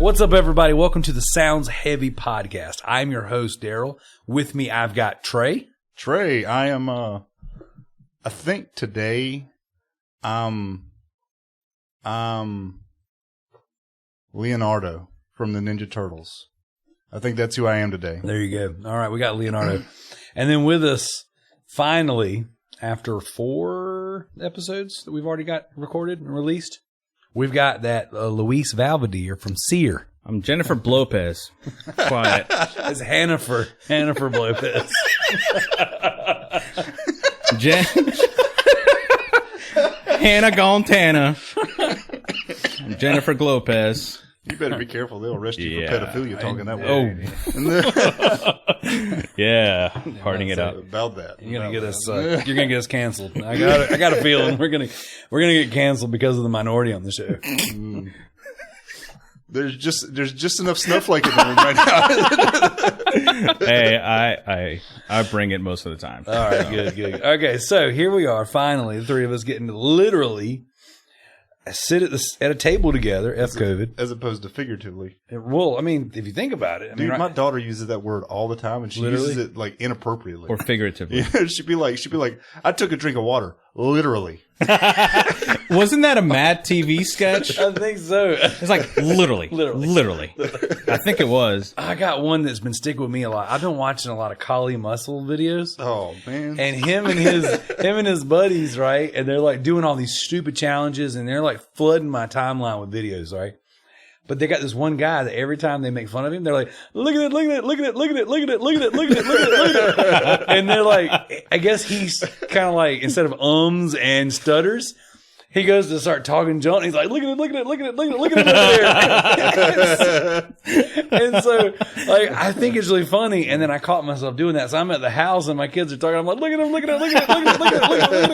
What's up, everybody? Welcome to the Sounds Heavy podcast. I'm your host, Darrell. With me, I've got Trey. Trey, I am, I think today, Leonardo from the Ninja Turtles. I think that's who I am today. There you go. All right, we got Leonardo. And then with us, finally, after 4 episodes that we've already got recorded and released, we've got that Luis Valverde from SYR. I'm Jennifer Lopez. Quiet. It's Hannaford Lopez. Hannah Gontana. Jennifer Lopez. You better be careful. They'll arrest you for pedophilia talking that way. Oh. Yeah. Parting it up. About that. You're gonna get us. You're gonna get us canceled. I got a feeling we're gonna get canceled because of the minority on the show. There's just enough snowflake in the room right now. Hey, I bring it most of the time. All right, good. Okay, so here we are. Finally, the three of us getting to literally sit at a table together. COVID, as opposed to figuratively. Well, I mean, if you think about it, Dude, my daughter uses that word all the time, and she uses it like inappropriately or figuratively. Yeah, she'd be like, I took a drink of water, literally. Wasn't that a Mad TV sketch? I think so. It's like literally. I think it was. I got one that's been sticking with me a lot. I've been watching a lot of Kali Muscle videos. Oh man! And him and his buddies, right? And they're like doing all these stupid challenges, and they're like flooding my timeline with videos, right? But they got this one guy that every time they make fun of him, they're like, look at it. And they're like, I guess he's kind of like, instead of ums and stutters, he goes to start talking junk. He's like, look at it there. And so, like, I think it's really funny. And then I caught myself doing that. So I'm at the house and my kids are talking. I'm like, look at him. And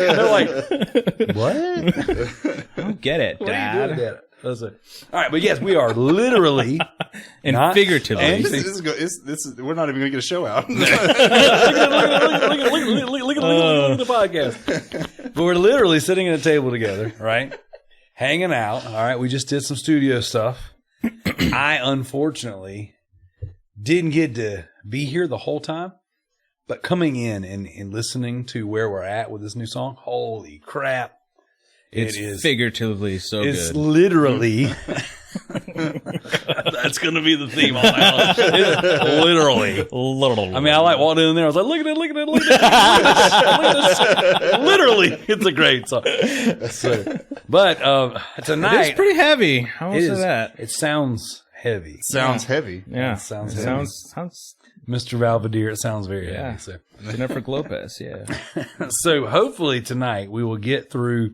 they're like, what? I don't get it, Dad. What are you doing, Dad? All right, but yes, we are literally and figuratively. We're not even going to get a show out. Look at the podcast. But we're literally sitting at a table together, right? Hanging out. All right, we just did some studio stuff. I unfortunately didn't get to be here the whole time, but coming in and listening to where we're at with this new song, holy crap. It's figuratively so good. It's literally. That's going to be the theme on that one. It's literally. I mean, I like walked in there. I was like, look at it. Literally. It's a great song. But tonight. It's pretty heavy. I will say that. It sounds heavy. Sounds heavy. Yeah. It sounds heavy. Sounds. Mr. Valverde, it sounds very heavy. So. Jennifer Lopez, yeah. So hopefully tonight we will get through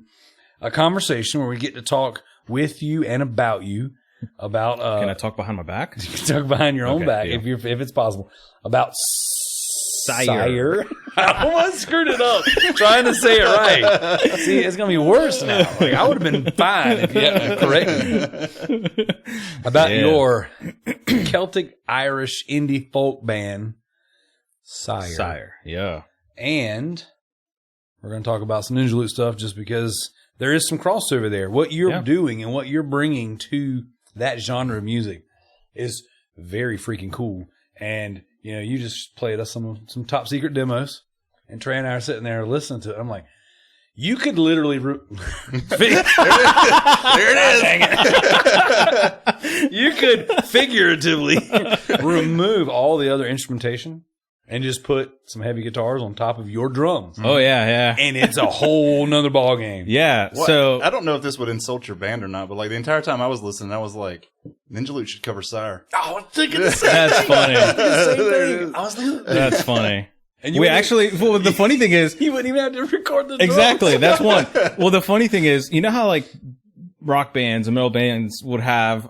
a conversation where we get to talk with you and about you about. Can I talk behind my back? You can talk behind your own back deal. if it's possible about SYR. I almost screwed it up trying to say it right. See, it's gonna be worse now. Like, I would have been fine if you hadn't corrected me about your Celtic Irish indie folk band SYR. SYR, yeah. And we're gonna talk about some Ninjaloot stuff just because. There is some crossover there. What you're doing and what you're bringing to that genre of music is very freaking cool. And, you know, you just played us some top secret demos, and Trey and I are sitting there listening to it. I'm like, you could literally... there it is. You could figuratively remove all the other instrumentation and just put some heavy guitars on top of your drums. Oh, yeah. And it's a whole nother ball game. Yeah, well, so... I don't know if this would insult your band or not, but like the entire time I was listening, I was like, Ninjaloot should cover SYR. Oh, I was thinking the same That's funny. I was thinking That's funny. And we actually... Well, the funny thing is... You wouldn't even have to record the drums. Exactly, that's one. Well, the funny thing is, you know how like rock bands and metal bands would have...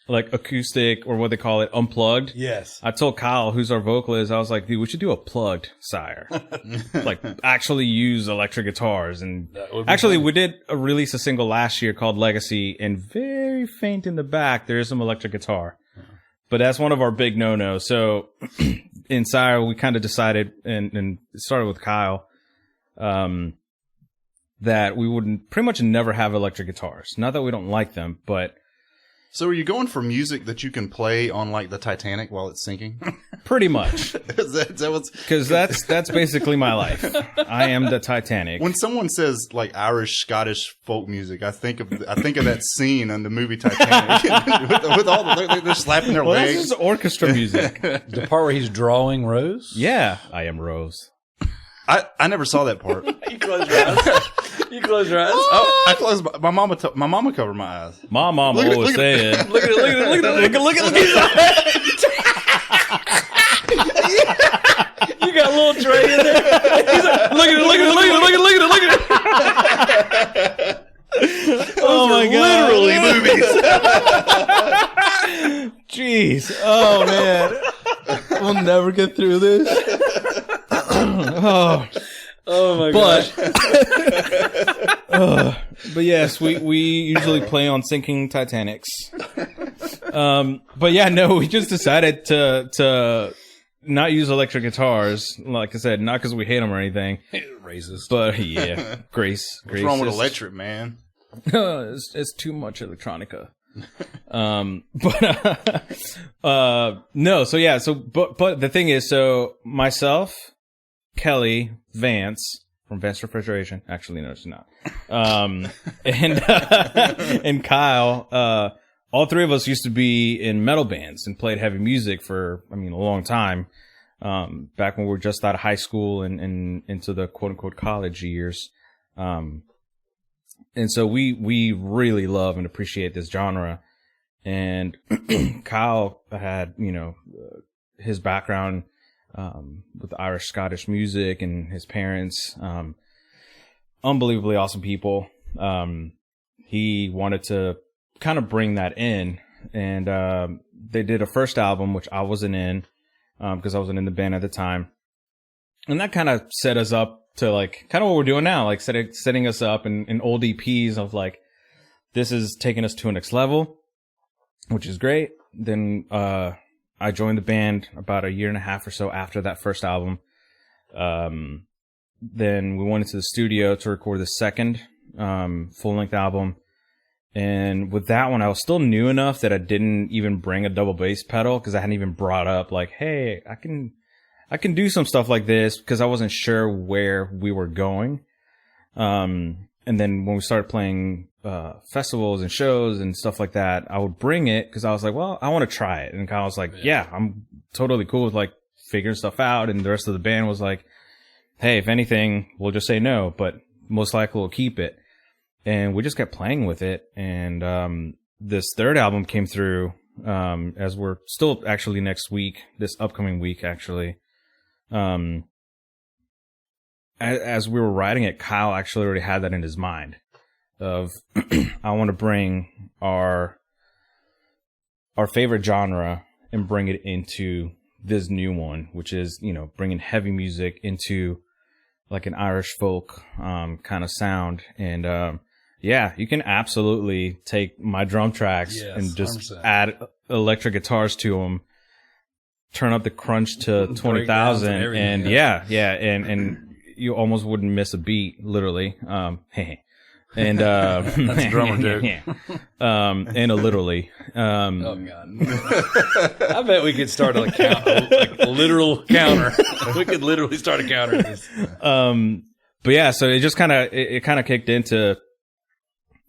like acoustic or what they call it, unplugged. Yes. I told Kyle, who's our vocalist, I was like, dude, we should do a plugged SYR. Like actually use electric guitars. And actually we did release a single last year called Legacy, and very faint in the back, there is some electric guitar. But that's one of our big no-nos. So in SYR, we kind of decided, and it started with Kyle, that we would pretty much never have electric guitars. Not that we don't like them, but So are you going for music that you can play on like the Titanic while it's sinking? Pretty much. Is that what's... Because that's basically my life. I am the Titanic. When someone says like Irish, Scottish folk music, I think of that scene in the movie Titanic with all they're slapping their legs. This is orchestra music. The part where he's drawing Rose? Yeah, I am Rose. I never saw that part. You close your eyes. You close your eyes. Oh, I closed my mama covered my eyes. My mom always said, Look at his You got a little Trey in there. He's like, look at it. "Oh my god, Literally movies. Jeez, oh man, we'll never get through this." Oh my gosh. But yes, we usually play on sinking Titanics. But yeah, no, we just decided to not use electric guitars. Like I said, not because we hate them or anything. Racist. But yeah, Grace. What's wrong with electric, man? It's too much electronica. No, so yeah, but the thing is, so myself, Kelly, Vance from Vance Refrigeration. Actually, no, it's not. And Kyle, all three of us used to be in metal bands and played heavy music for, a long time. Back when we were just out of high school and into the quote unquote college years. And so we really love and appreciate this genre. And Kyle had, his background with Irish, Scottish music, and his parents, unbelievably awesome people. He wanted to kind of bring that in, and they did a first album, which I wasn't in, because I wasn't in the band at the time. And that kind of set us up to like kind of what we're doing now, like setting us up in old EPs of like, this is taking us to a next level, which is great. Then I joined the band about a year and a half or so after that first album. Then we went into the studio to record the second full-length album. And with that one, I was still new enough that I didn't even bring a double bass pedal because I hadn't even brought up like, hey, I can do some stuff like this, because I wasn't sure where we were going. And then when we started playing festivals and shows and stuff like that, I would bring it because I was like, well, I want to try it. And Kyle was like, yeah, I'm totally cool with like figuring stuff out. And the rest of the band was like, hey, if anything, we'll just say no, but most likely we'll keep it. And we just kept playing with it. And this third album came through as we're still actually next week, this upcoming week, actually. As we were writing it, Kyle actually already had that in his mind of, I want to bring our favorite genre and bring it into this new one, which is, bringing heavy music into like an Irish folk kind of sound. And yeah, you can absolutely take my drum tracks and just 100%. Add electric guitars to them, turn up the crunch to 20,000, and and you almost wouldn't miss a beat, literally. And that's a drummer joke. And a literally. Oh god! I bet we could start a count, like a literal counter. We could literally start a counter. But yeah, so it just kind of kicked into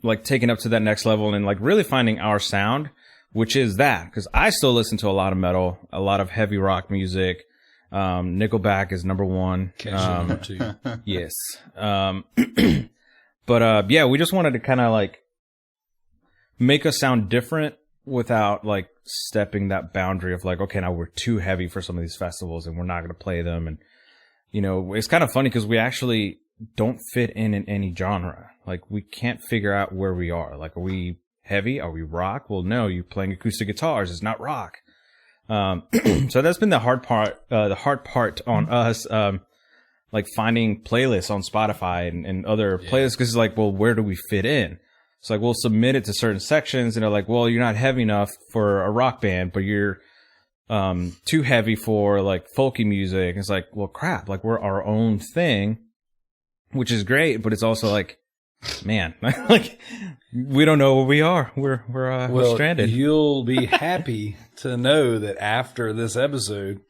like taking up to that next level and like really finding our sound, which is that, because I still listen to a lot of metal, a lot of heavy rock music. Nickelback is number one. Number two. Yes. But yeah, we just wanted to kind of like make us sound different without like stepping that boundary of like, okay, now we're too heavy for some of these festivals and we're not going to play them. And, it's kind of funny because we actually don't fit in any genre. Like we can't figure out where we are. Like, are we heavy? Are we rock? Well, no, you're playing acoustic guitars. It's not rock. So that's been the hard part on us, like finding playlists on Spotify and other playlists. Cause it's like, well, where do we fit in? It's like, we'll submit it to certain sections and they're like, well, you're not heavy enough for a rock band, but you're, too heavy for like folky music. It's like, well, crap, like we're our own thing, which is great, but it's also like, man, like we don't know where we are. We're stranded. You'll be happy to know that after this episode,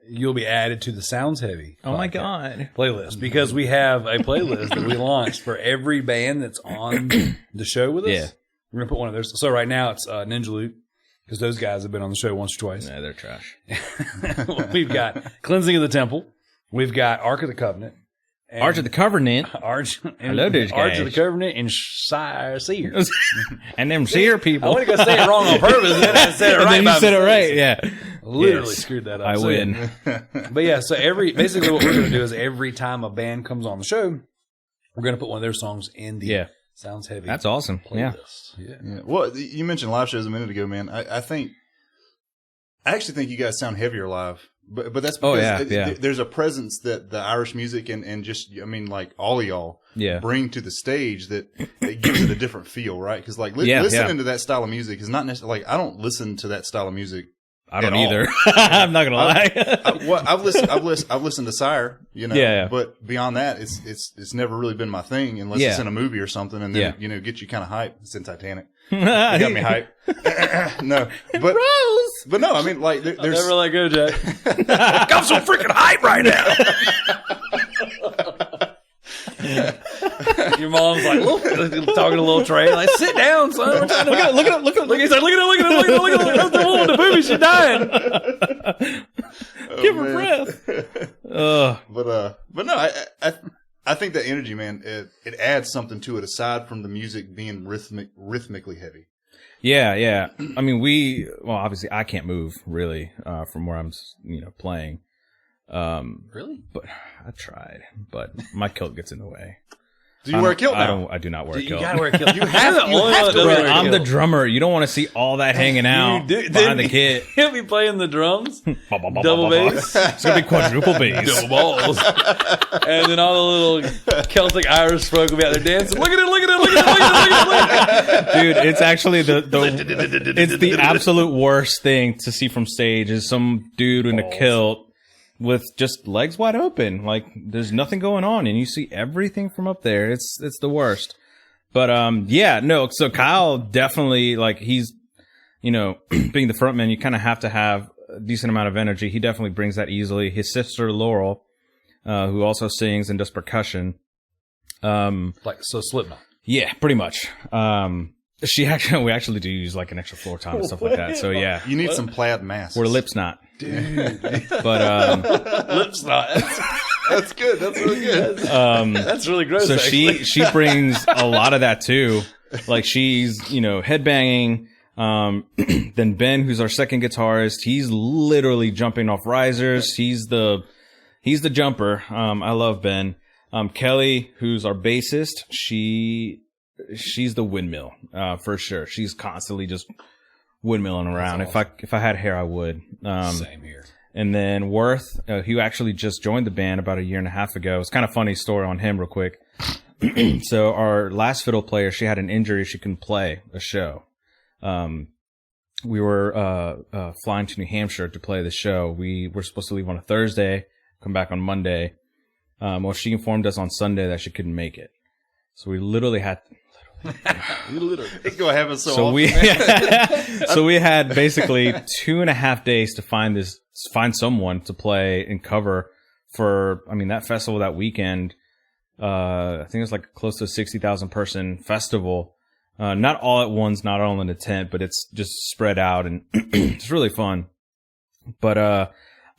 you'll be added to the Sounds Heavy Oh my God playlist, because we have a playlist that we launched for every band that's on the show with us. Yeah. We're gonna put one of theirs. So right now it's Ninjaloot, because those guys have been on the show once or twice. Yeah, they're trash. We've got Cleansing of the Temple. We've got Ark of the Covenant. Arch of the Covenant. Hello, those Arch guys. of the Covenant and SYR. And them SYR people. I want to go say it wrong on purpose, then I said it right. And then you said it right, yeah. Literally screwed that up. I win. But yeah, so basically what we're going to do is every time a band comes on the show, we're going to put one of their songs in the Sounds Heavy. That's awesome. Playlist. Yeah. Well, you mentioned live shows a minute ago, man. I actually think you guys sound heavier live. But that's because there's a presence that the Irish music and just, I mean, like all of y'all bring to the stage that it gives it a different feel, right? Because like listening to that style of music is not necessarily, like, I don't listen to that style of music. I don't either. I'm not gonna lie. I've listened to SYR, you know, but beyond that, it's never really been my thing unless it's in a movie or something, and then you know, get you kind of hyped. It's in Titanic. It got me hyped. No, but no, I mean, like there's never let go, Jack. I'm so freaking hyped right now. Your mom's like, talking to little Trey, like, sit down, son. Look at it. He's like, look at it. That's the woman, the baby, she's dying. Give her breath. But no, I think that energy, man, it adds something to it aside from the music being rhythmically heavy. Yeah. I mean, obviously I can't move really, from where I'm, playing. Really? But I tried, but my kilt gets in the way. Do you wear a kilt now? I do not wear a kilt. You gotta wear a kilt. You have to wear a I'm kilt. the drummer. You don't want to see all that hanging out behind the kit. He'll be playing the drums, double bass. It's going to be quadruple bass. Double balls. And then all the little Celtic Irish folk will be out there dancing. Look at it. Dude, it's actually it's the absolute worst thing to see from stage is some dude in a kilt with just legs wide open. Like, there's nothing going on, and you see everything from up there. It's the worst. But, so Kyle definitely, like, he's, being the frontman, you kind of have to have a decent amount of energy. He definitely brings that easily. His sister, Laurel, who also sings and does percussion. Slipknot. Yeah, pretty much. We actually do use like an extra floor time and stuff like that. So yeah, you need some plaid masks. We're lips knot, dude. But lips knot. That's good. That's really good. That's really gross. So actually. she brings a lot of that too. Like she's headbanging. Then Ben, who's our second guitarist, he's literally jumping off risers. He's the jumper. I love Ben. Kelly, who's our bassist, she's the windmill, for sure. She's constantly just windmilling around. Awesome. If I had hair, I would. Same here. And then Worth, who actually just joined the band about 1.5 years ago. It's kind of funny story on him real quick. So our last fiddle player, she had an injury. She couldn't play a show. We were flying to New Hampshire to play the show. We were supposed to leave on a Thursday, come back on Monday. Well, she informed us on Sunday that she couldn't make it. So we literally had... It's going to happen so often. We had basically 2.5 days to find someone to play and cover for, that festival that weekend. I think it was like close to a 60,000 person festival. Not all at once, not all in a tent, but it's just spread out and it's really fun. But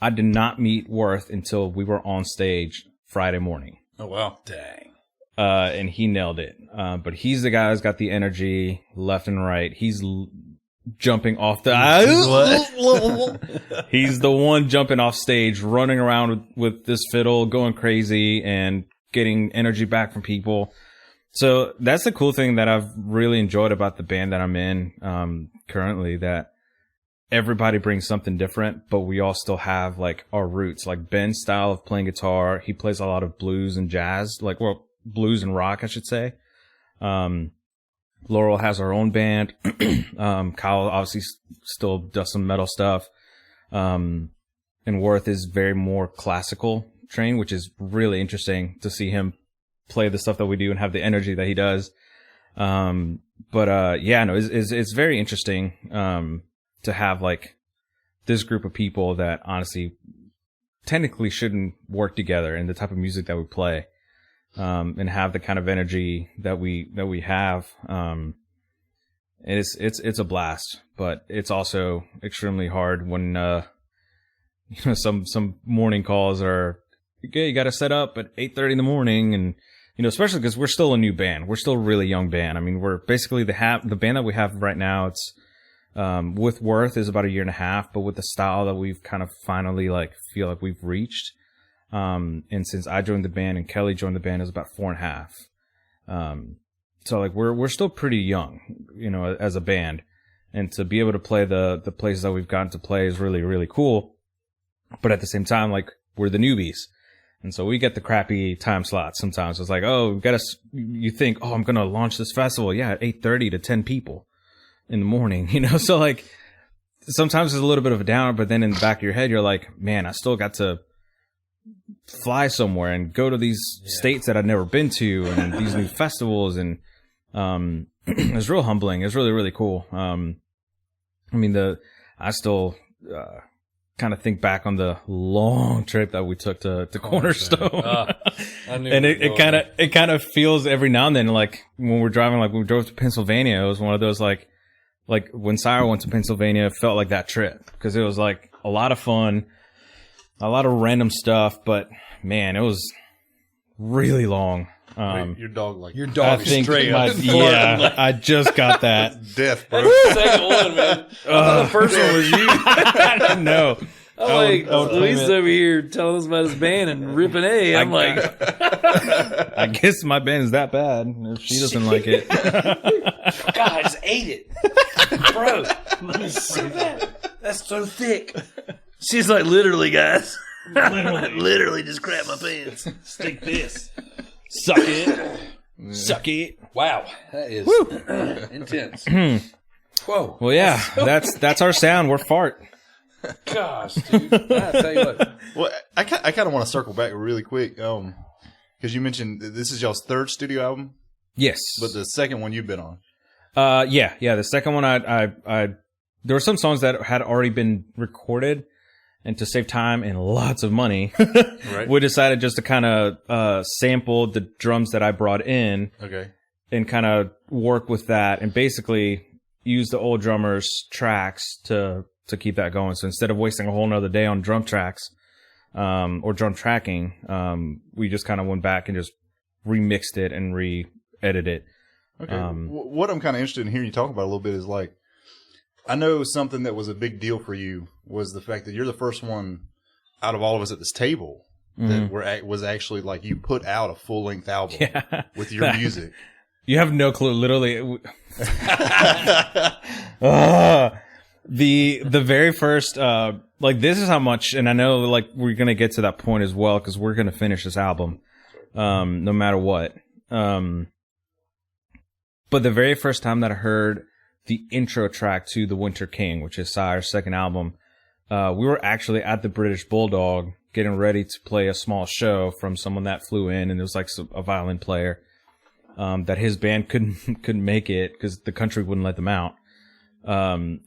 I did not meet Worth until we were on stage Friday morning. Oh, wow. Dang. And he nailed it. But he's the guy who's got the energy left and right. He's jumping off he's the one jumping off stage, running around with this fiddle, going crazy and getting energy back from people. So that's the cool thing that I've really enjoyed about the band that I'm in currently, that everybody brings something different, but we all still have like our roots. Like Ben's style of playing guitar, he plays a lot of blues and jazz, blues and rock, I should say. Laurel has her own band. Kyle obviously still does some metal stuff. And Worth is very more classical trained, which is really interesting to see him play the stuff that we do and have the energy that he does. It's very interesting to have like this group of people that honestly technically shouldn't work together in the type of music that we play, and have the kind of energy that we have. It's a blast, but it's also extremely hard when some morning calls are, okay, you got to set up at 8:30 in the morning, and especially because we're still a new band. We're still a really young band. I mean, we're basically the band that we have right now. It's with Worth is about 1.5 years, but with the style that we've kind of finally feel like we've reached. And since I joined the band and Kelly joined the band, is about 4.5. So we're still pretty young, as a band, and to be able to play the places that we've gotten to play is really, really cool. But at the same time, we're the newbies. And so we get the crappy time slots sometimes. It's like, oh, you think, oh, I'm going to launch this festival. Yeah, at 8:30 to 10 people in the morning, So sometimes it's a little bit of a downer, but then in the back of your head, you're like, man, I still got to fly somewhere and go to these states that I've never been to and these new festivals. And it's real humbling. It's really, really cool. I still kind of think back on the long trip that we took to Cornerstone. And it kind of feels every now and then, when we're driving, when we drove to Pennsylvania, it was one of those, like when SYR went to Pennsylvania, it felt like that trip, because it was a lot of fun, a lot of random stuff, but man, it was really long. Your dog is straight I just got that. Death, bro. That's the second one, man. I thought the first one was you. I don't know. Luis over here telling us about his band and ripping A. I'm I guess my band is that bad if she doesn't like it. God, I just ate it. Bro, let me see that. That's so thick. She's literally, guys. Literally just crap my pants. Stick this. Suck it. Suck it. Wow. That is intense. Whoa. Well, yeah, that's our sound. We're fart. Gosh, dude. I tell you what. Well, I kind of want to circle back really quick, because you mentioned this is y'all's third studio album. Yes, but the second one you've been on. Yeah. The second one, I there were some songs that had already been recorded, and to save time and lots of money, right, we decided just to kind of sample the drums that I brought in, okay, and kind of work with that, and basically use the old drummer's tracks to keep that going. So instead of wasting a whole nother day on drum tracks, or drum tracking, we just kind of went back and just remixed it and re-edited it. Okay. What I'm kind of interested in hearing you talk about a little bit is I know something that was a big deal for you was the fact that you're the first one out of all of us at this table that was actually you put out a full length album with your music. You have no clue. Literally, the very first, this is how much, and I know we're going to get to that point as well, because we're going to finish this album, no matter what. But the very first time that I heard the intro track to The Winter King, which is SYR's second album, we were actually at the British Bulldog getting ready to play a small show from someone that flew in, and it was a violin player, that his band couldn't make it because the country wouldn't let them out. So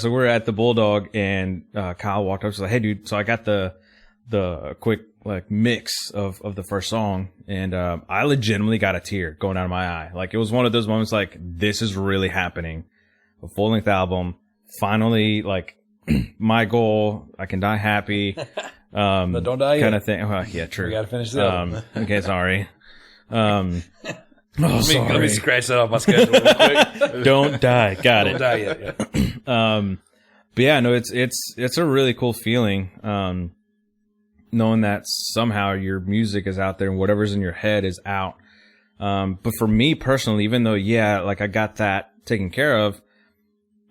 we're at the Bulldog, and Kyle walked up and was like, "Hey, dude, so I got the quick mix of the first song," and I legitimately got a tear going out of my eye. It was one of those moments this is really happening. A full length album, finally, my goal. I can die happy, but don't die yet. Kind of thing. Well, yeah, true. We gotta finish the album. Okay, sorry. Let me scratch that off my schedule real quick. Don't die. Got it. Don't die yet. Yeah. But yeah, no, it's a really cool feeling, knowing that somehow your music is out there and whatever's in your head is out. But for me personally, even though, I got that taken care of,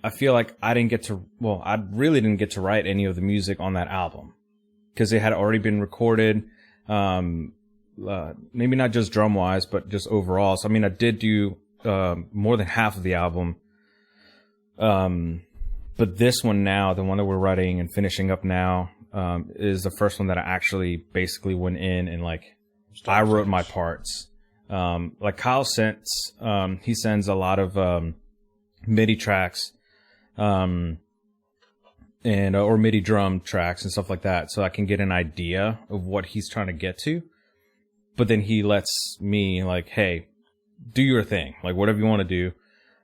I feel like I really didn't get to write any of the music on that album because it had already been recorded. Maybe not just drum wise, but just overall. So, I did do, more than half of the album. But this one now, the one that we're writing and finishing up now, is the first one that I actually basically went in and I wrote my parts. Like Kyle he sends a lot of MIDI tracks, or MIDI drum tracks and stuff like that, so I can get an idea of what he's trying to get to. But then he lets me like, hey, do your thing, like whatever you want to do.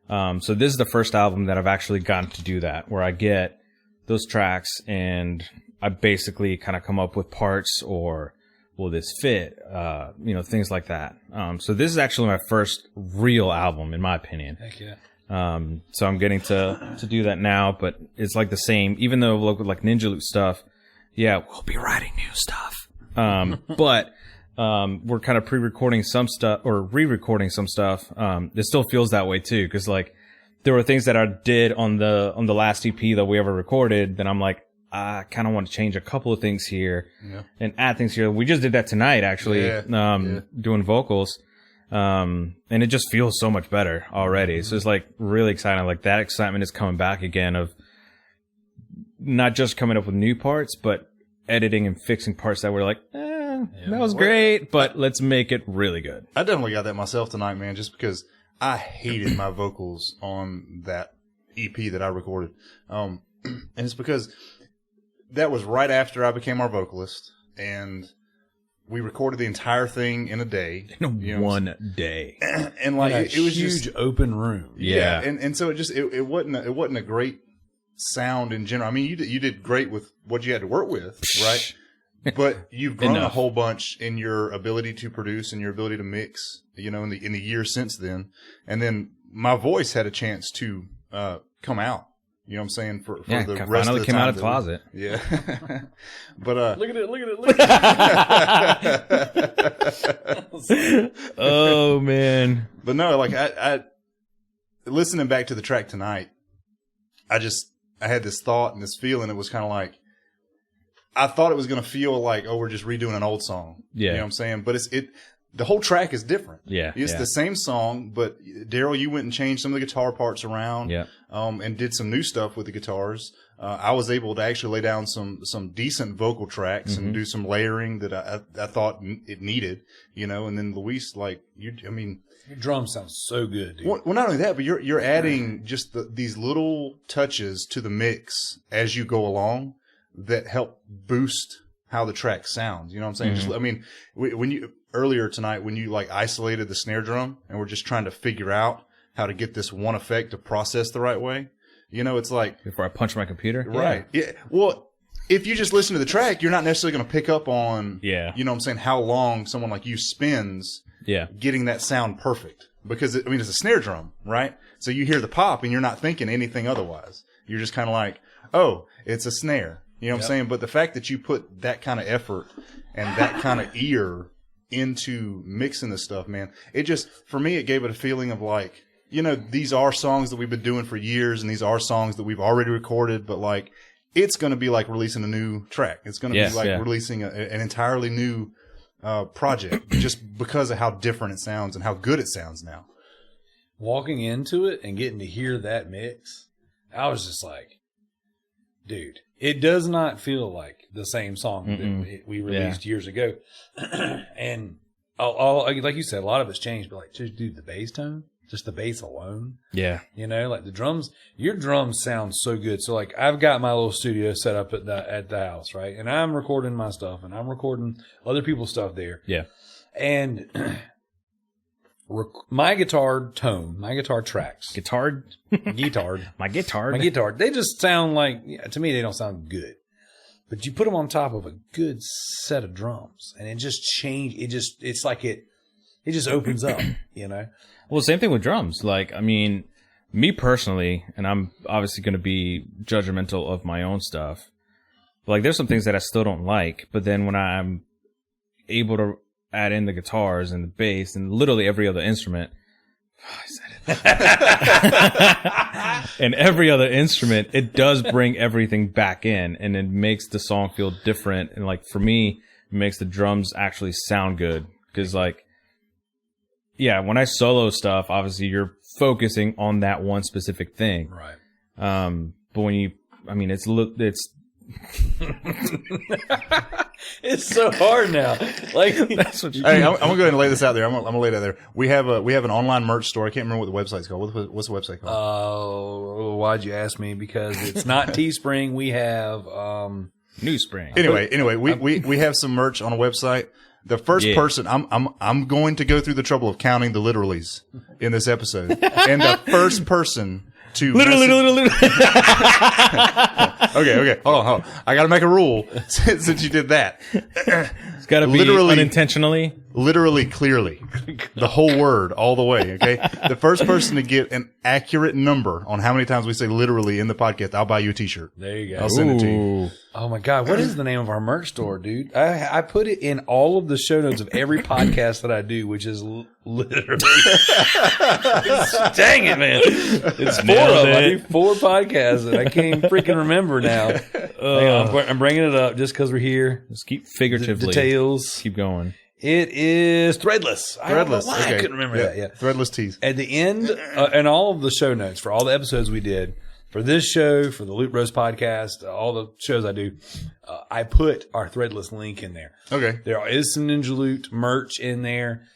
So this is the first album that I've actually gotten to do that, where I get those tracks and I basically kind of come up with parts, or will this fit, things like that. So this is actually my first real album, in my opinion. Heck yeah. So I'm getting to do that now, but it's like the same, even though like Ninjaloot stuff, yeah, we'll be writing new stuff. But we're kind of pre-recording some stuff or re-recording some stuff. It still feels that way too, because like there were things that I did on the last EP that we ever recorded that I'm like, I kind of want to change a couple of things here and add things here. We just did that tonight, actually, doing vocals. And it just feels so much better already. Mm-hmm. So it's like really exciting. Like that excitement is coming back again of not just coming up with new parts, but editing and fixing parts that were like, that was great, but let's make it really good. I definitely got that myself tonight, man, just because I hated my vocals on that EP that I recorded. And it's because that was right after I became our vocalist, and we recorded the entire thing in a day. In one day. And like it was huge just open room. Yeah. And so it wasn't a great sound in general. I mean, you did great with what you had to work with, right? But you've grown a whole bunch in your ability to produce and your ability to mix, in the years since then. And then my voice had a chance to come out. You know what I'm saying? For the rest of the time. Finally came out of the closet. Yeah. But look at it. Oh man. But no, like I listening back to the track tonight, I had this thought and this feeling. It was kind of like, I thought it was going to feel like, we're just redoing an old song. Yeah. You know what I'm saying? But the whole track is different. Yeah. It's the same song, but Darrell, you went and changed some of the guitar parts around. Yeah. And did some new stuff with the guitars. I was able to actually lay down some decent vocal tracks and do some layering that I thought it needed, and then Luis, like, your drum sounds so good, dude. Well, not only that, but you're adding just these little touches to the mix as you go along that help boost how the track sounds. You know what I'm saying? Mm-hmm. When you earlier tonight, when you like isolated the snare drum and we're just trying to figure out how to get this one effect to process the right way, it's like before I punch my computer, right? Yeah. Well, if you just listen to the track, you're not necessarily going to pick up on, you know what I'm saying, how long someone like you spends, getting that sound perfect. Because it's a snare drum, right? So you hear the pop and you're not thinking anything otherwise. You're just kind of like, oh, it's a snare. You know what I'm saying? But the fact that you put that kind of effort and that kind of ear into mixing this stuff, man, it just, for me, it gave it a feeling of like, these are songs that we've been doing for years and these are songs that we've already recorded, but like, it's going to be like releasing a new track. It's going to be like releasing an entirely new project just because of how different it sounds and how good it sounds now. Walking into it and getting to hear that mix, I was just like, dude, it does not feel like the same song that we released years ago. And all, like you said, a lot of it's changed, but like, dude, the bass tone, just the bass alone. Yeah. Like the drums, your drums sound so good. So like I've got my little studio set up at the house, right? And I'm recording my stuff and I'm recording other people's stuff there. Yeah. And my guitar tone, my guitar tracks. My guitar. They just sound like, to me, they don't sound good. But you put them on top of a good set of drums and it just it's like it just opens up, Well, same thing with drums. Like, me personally, and I'm obviously going to be judgmental of my own stuff. Like, there's some things that I still don't like, but then when I'm able to add in the guitars and the bass and literally every other instrument. I said it. And every other instrument, it does bring everything back in and it makes the song feel different. And like for me, it makes the drums actually sound good. Cause like, when I solo stuff, obviously you're focusing on that one specific thing. Right. But when you, it's It's so hard now. Like that's what. Hey, I'm gonna go ahead and lay this out there. I'm gonna lay it out there. We have an online merch store. I can't remember what the website's called. What's the website called? Oh, why'd you ask me? Because it's not Teespring. We have New Spring. Anyway, we have some merch on a website. The first person, I'm going to go through the trouble of counting the literallys in this episode, and the first person to literally. Okay, hold on. I got to make a rule since you did that. It's got to be unintentionally. Literally, clearly. The whole word, all the way, okay? The first person to get an accurate number on how many times we say literally in the podcast, I'll buy you a t-shirt. There you go. I'll send it to you. Oh, my God. What is the name of our merch store, dude? I put it in all of the show notes of every podcast that I do, which is literally. Dang it, man. It's 4 of them. I do 4 podcasts, and I can't even freaking remember now. Hang on, I'm bringing it up just because we're here. Just keep figuratively. Details. Keep going. It is Threadless. I don't know why I couldn't remember that. Yeah, Threadless teeth. At the end, and all of the show notes for all the episodes we did, for this show, for the Loot Bros podcast, all the shows I do, I put our Threadless link in there. Okay. There is some Ninjaloot merch in there.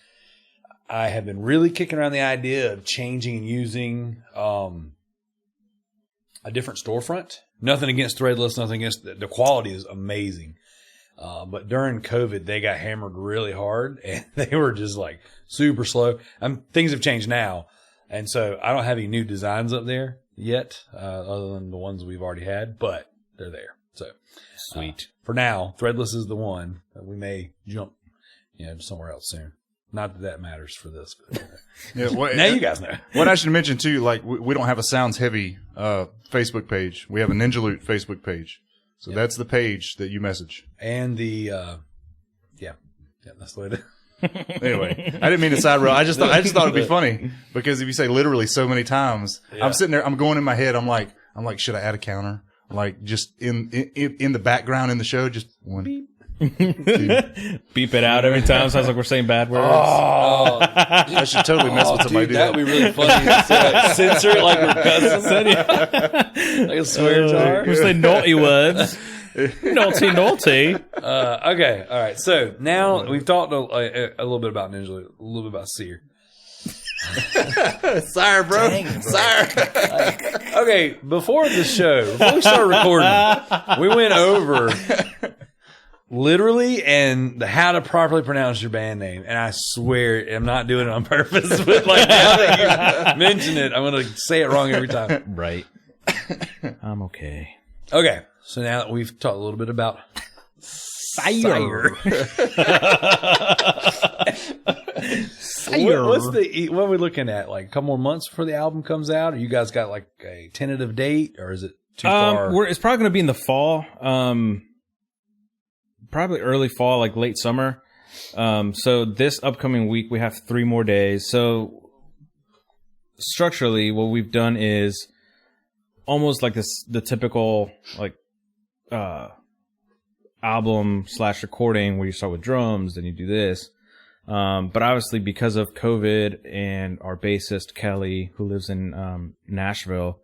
I have been really kicking around the idea of changing and using a different storefront. Nothing against Threadless, nothing against the quality is amazing. But during COVID, they got hammered really hard and they were just like super slow. Things have changed now. And so I don't have any new designs up there yet, other than the ones we've already had, but they're there. So sweet. For now, Threadless is the one that we may jump, somewhere else soon. Not that matters for this, but now you guys know. What I should mention too, like we don't have a Sounds Heavy Facebook page. We have a Ninjaloot Facebook page. So that's the page that you message. And the, that's the way to. Anyway, I didn't mean to side rail. I just thought it'd be funny because if you say literally so many times, I'm sitting there, I'm going in my head. I'm like, should I add a counter? Like just in the background in the show, just one. Beep. Beep it out every time. Sounds like we're saying bad words. Oh, I should totally mess with somebody. Dude, that'd be really funny. Censor it like we're cussing. Like a swear jar. We say naughty words. Naughty. Okay, all right. So now we've talked a little bit about Ninjaloot, a little bit about SYR. SYR, bro. Dang, SYR. Okay, before we started recording, we went over literally and how to properly pronounce your band name. And I swear I'm not doing it on purpose, but like now that you mention it, I'm going to say it wrong every time. Right. I'm okay. Okay. So now that we've talked a little bit about SYR. What are we looking at? Like a couple more months before the album comes out? Or you guys got like a tentative date, or is it too far? It's probably going to be in the fall. Probably early fall, like late summer. So this upcoming week, we have 3 more days. So structurally, what we've done is almost like the typical like album / recording where you start with drums, then you do this. But obviously because of COVID and our bassist Kelly, who lives in Nashville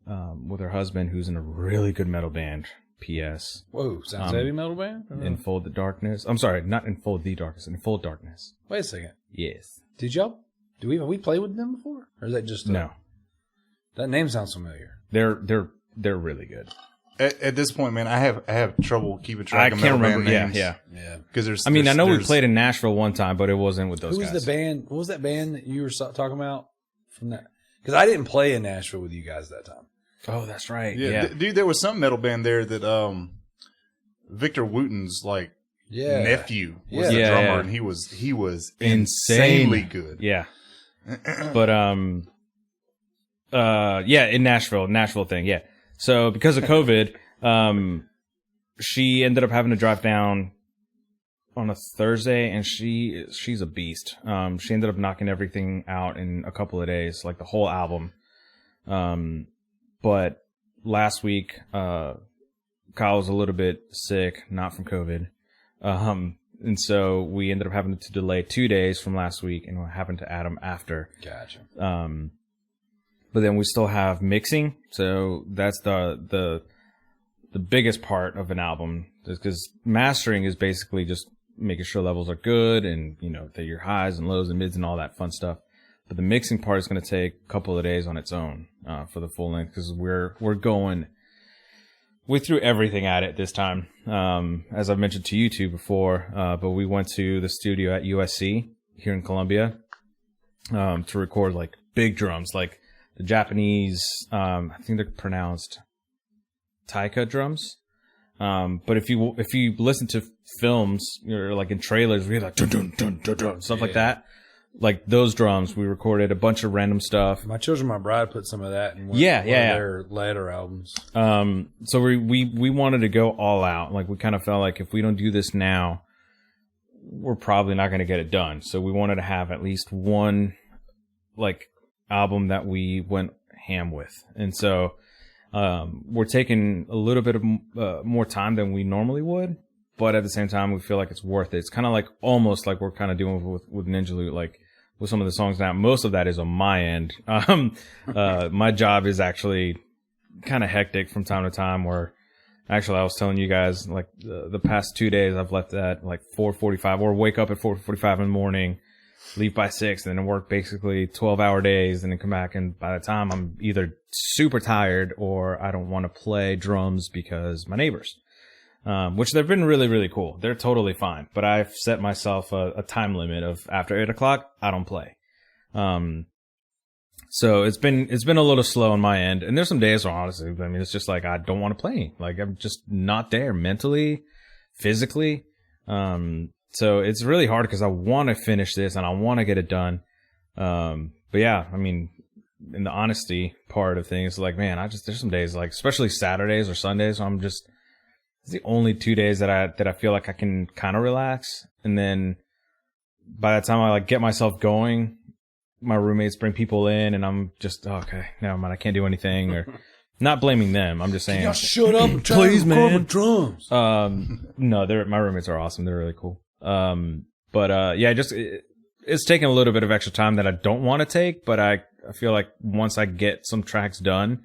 with her husband, who's in a really good metal band. P.S. Whoa, sounds heavy metal band? In Full the Darkness. I'm sorry, not in Full the Darkness, in Full Darkness. Wait a second. Yes. Have we played with them before? Or is that just no? That name sounds familiar. They're really good. At this point, man, I have trouble keeping track of metal band names. Yeah. Because I know we played in Nashville one time, but it wasn't with those guys. Who was the band? What was that band that you were talking about from that? Because I didn't play in Nashville with you guys that time. Oh, that's right. Yeah. Dude, there was some metal band there that Victor Wooten's nephew was the drummer, and he was insanely good. Yeah. But in Nashville thing, yeah. So because of COVID, she ended up having to drive down on a Thursday, and she's a beast. She ended up knocking everything out in a couple of days, like the whole album. But last week, Kyle was a little bit sick, not from COVID. And so we ended up having to delay 2 days from last week and having to add them after. Gotcha. But then we still have mixing. So that's the the biggest part of an album, because mastering is basically just making sure levels are good and, you know, that your highs and lows and mids and all that fun stuff. But the mixing part is going to take a couple of days on its own for the full length, because we threw everything at it this time. As I've mentioned to you two before, but we went to the studio at USC here in Columbia to record like big drums, like the Japanese, I think they're pronounced Taika drums. But if you listen to films or like in trailers, we hear like dun, dun, dun, dun, dun, stuff like that. Like those drums, we recorded a bunch of random stuff. My Children, My Bride put some of that in one of their later albums. So we wanted to go all out. Like we kind of felt like if we don't do this now, we're probably not going to get it done. So we wanted to have at least one like album that we went ham with. And so we're taking a little bit of more time than we normally would, but at the same time we feel like it's worth it. It's kind of like almost like we're kind of doing with Ninjaloot, like with some of the songs now. Most of that is on my end. My job is actually kind of hectic from time to time, where actually I was telling you guys like the past 2 days I've left at like 4:45 or wake up at 4:45 in the morning, leave by 6, and then work basically 12-hour days, and then come back. And by the time I'm either super tired or I don't want to play drums because my neighbors, which they've been really, really cool. They're totally fine. But I've set myself a time limit of after 8 o'clock, I don't play. So it's been a little slow on my end. And there's some days where honestly, I mean, it's just like, I don't want to play. Like I'm just not there mentally, physically. So it's really hard because I want to finish this and I want to get it done. But yeah, I mean, in the honesty part of things, like, man, there's some days, like, especially Saturdays or Sundays, it's the only 2 days that I feel like I can kind of relax. And then by the time I like get myself going, my roommates bring people in and I'm just, okay, never mind, I can't do anything. Or not blaming them. I'm just saying, y'all shut up and please, man. Drums. No, my roommates are awesome. They're really cool. Yeah, it's taking a little bit of extra time that I don't want to take, but I feel like once I get some tracks done,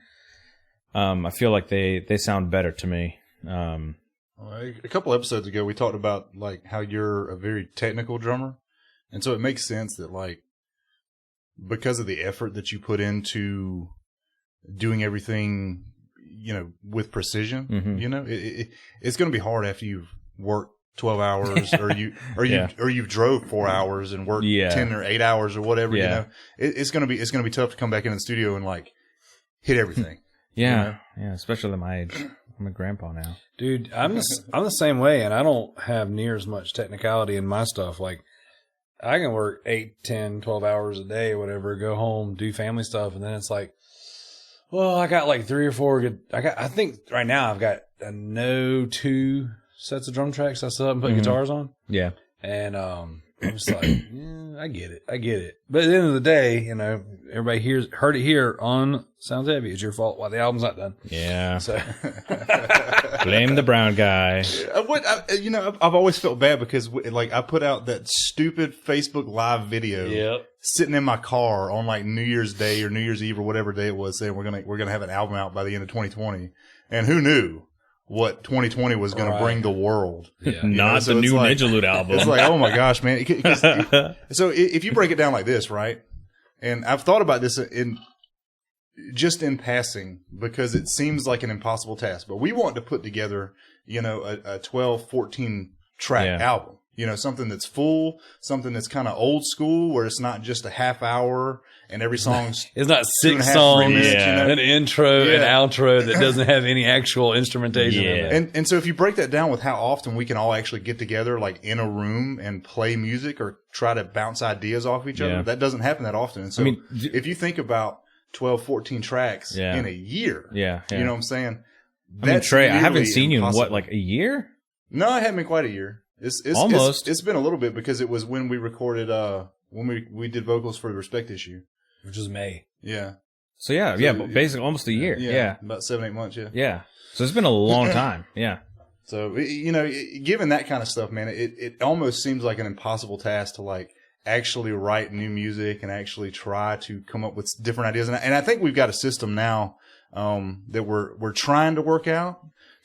I feel like they sound better to me. A couple episodes ago, we talked about like how you're a very technical drummer. And so it makes sense that like, because of the effort that you put into doing everything, you know, with precision, you know, it's going to be hard after you've worked 12 hours or you've drove 4 hours and worked 10 or 8 hours or whatever, you know, it's going to be tough to come back into the studio and like hit everything. Yeah. You know? Yeah. Especially at my age. I'm a grandpa now. Dude, I'm the same way, and I don't have near as much technicality in my stuff. Like, I can work 8, 10, 12 hours a day or whatever, go home, do family stuff, and then it's like, well, I got like 3 or 4 I think right now I've got 2 sets of drum tracks I still haven't put guitars on. Yeah. And I'm just like, yeah, I get it. But at the end of the day, you know, everybody heard it here on Sounds Heavy. It's your fault why the album's not done. Yeah. So blame the brown guy. I've always felt bad because like I put out that stupid Facebook Live video sitting in my car on like New Year's Day or New Year's Eve or whatever day it was, saying we're gonna have an album out by the end of 2020. And who knew what 2020 was going to bring the world. Yeah. Not the new Ninjaloot album. It's like, oh my gosh, man. So if you break it down like this, right? And I've thought about this in passing because it seems like an impossible task, but we want to put together, you know, a 12, 14 track album, you know, something that's full, something that's kind of old school where it's not just a half hour and every song's it's not 6 songs, minutes, you know? an intro, an outro that doesn't have any actual instrumentation in it. And so if you break that down with how often we can all actually get together like in a room and play music or try to bounce ideas off each other, that doesn't happen that often. And so if you think about 12, 14 tracks in a year, you know what I'm saying? Trey, I haven't seen you in what, like a year? No, it hasn't been quite a year. It's almost. It's been a little bit because it was when we recorded, when we did vocals for the Respect issue. Which was May. Yeah. So but basically almost a year. Yeah. About 7-8 months. Yeah. Yeah. So it's been a long time. Yeah. So, you know, given that kind of stuff, man, it almost seems like an impossible task to like actually write new music and actually try to come up with different ideas. And I think we've got a system now, that we're trying to work out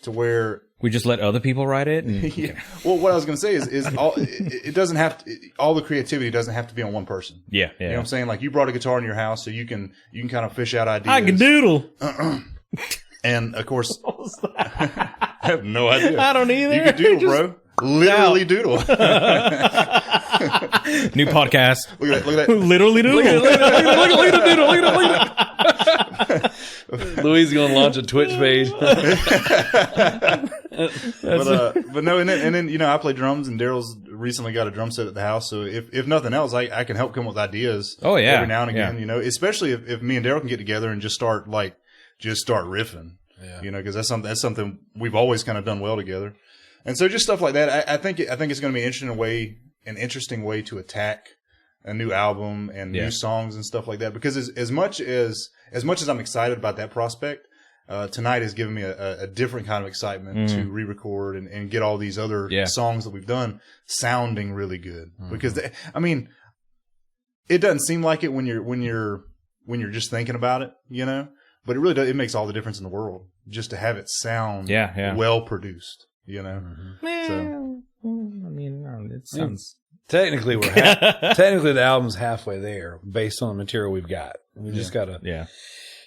to where we just let other people write it. And, yeah. Well, what I was going to say is it doesn't have to, all the creativity doesn't have to be on one person. Yeah. You know what I'm saying? Like you brought a guitar in your house, so you can kind of fish out ideas. I can doodle. And of course, I have no idea. I don't either. You can doodle, bro. Literally doodle. New podcast. Look at that. Literally doodle. Look at the doodle. Look at that. Louis is going to launch a Twitch page. But no, and then you know, I play drums, and Darrell's recently got a drum set at the house. So if nothing else, I can help come up with ideas. Oh yeah, every now and again. You know, especially if me and Darrell can get together and just start riffing. Yeah. You know, because that's something we've always kind of done well together. And so just stuff like that. I think it's going to be an interesting way to attack a new album and new songs and stuff like that. Because as much as I'm excited about that prospect, tonight has given me a different kind of excitement to re-record and get all these other songs that we've done sounding really good. Because it doesn't seem like it when you're just thinking about it, you know. But it really does. It makes all the difference in the world just to have it sound well produced. You know, so I mean, it sounds technically technically the album's halfway there based on the material we've got. We just gotta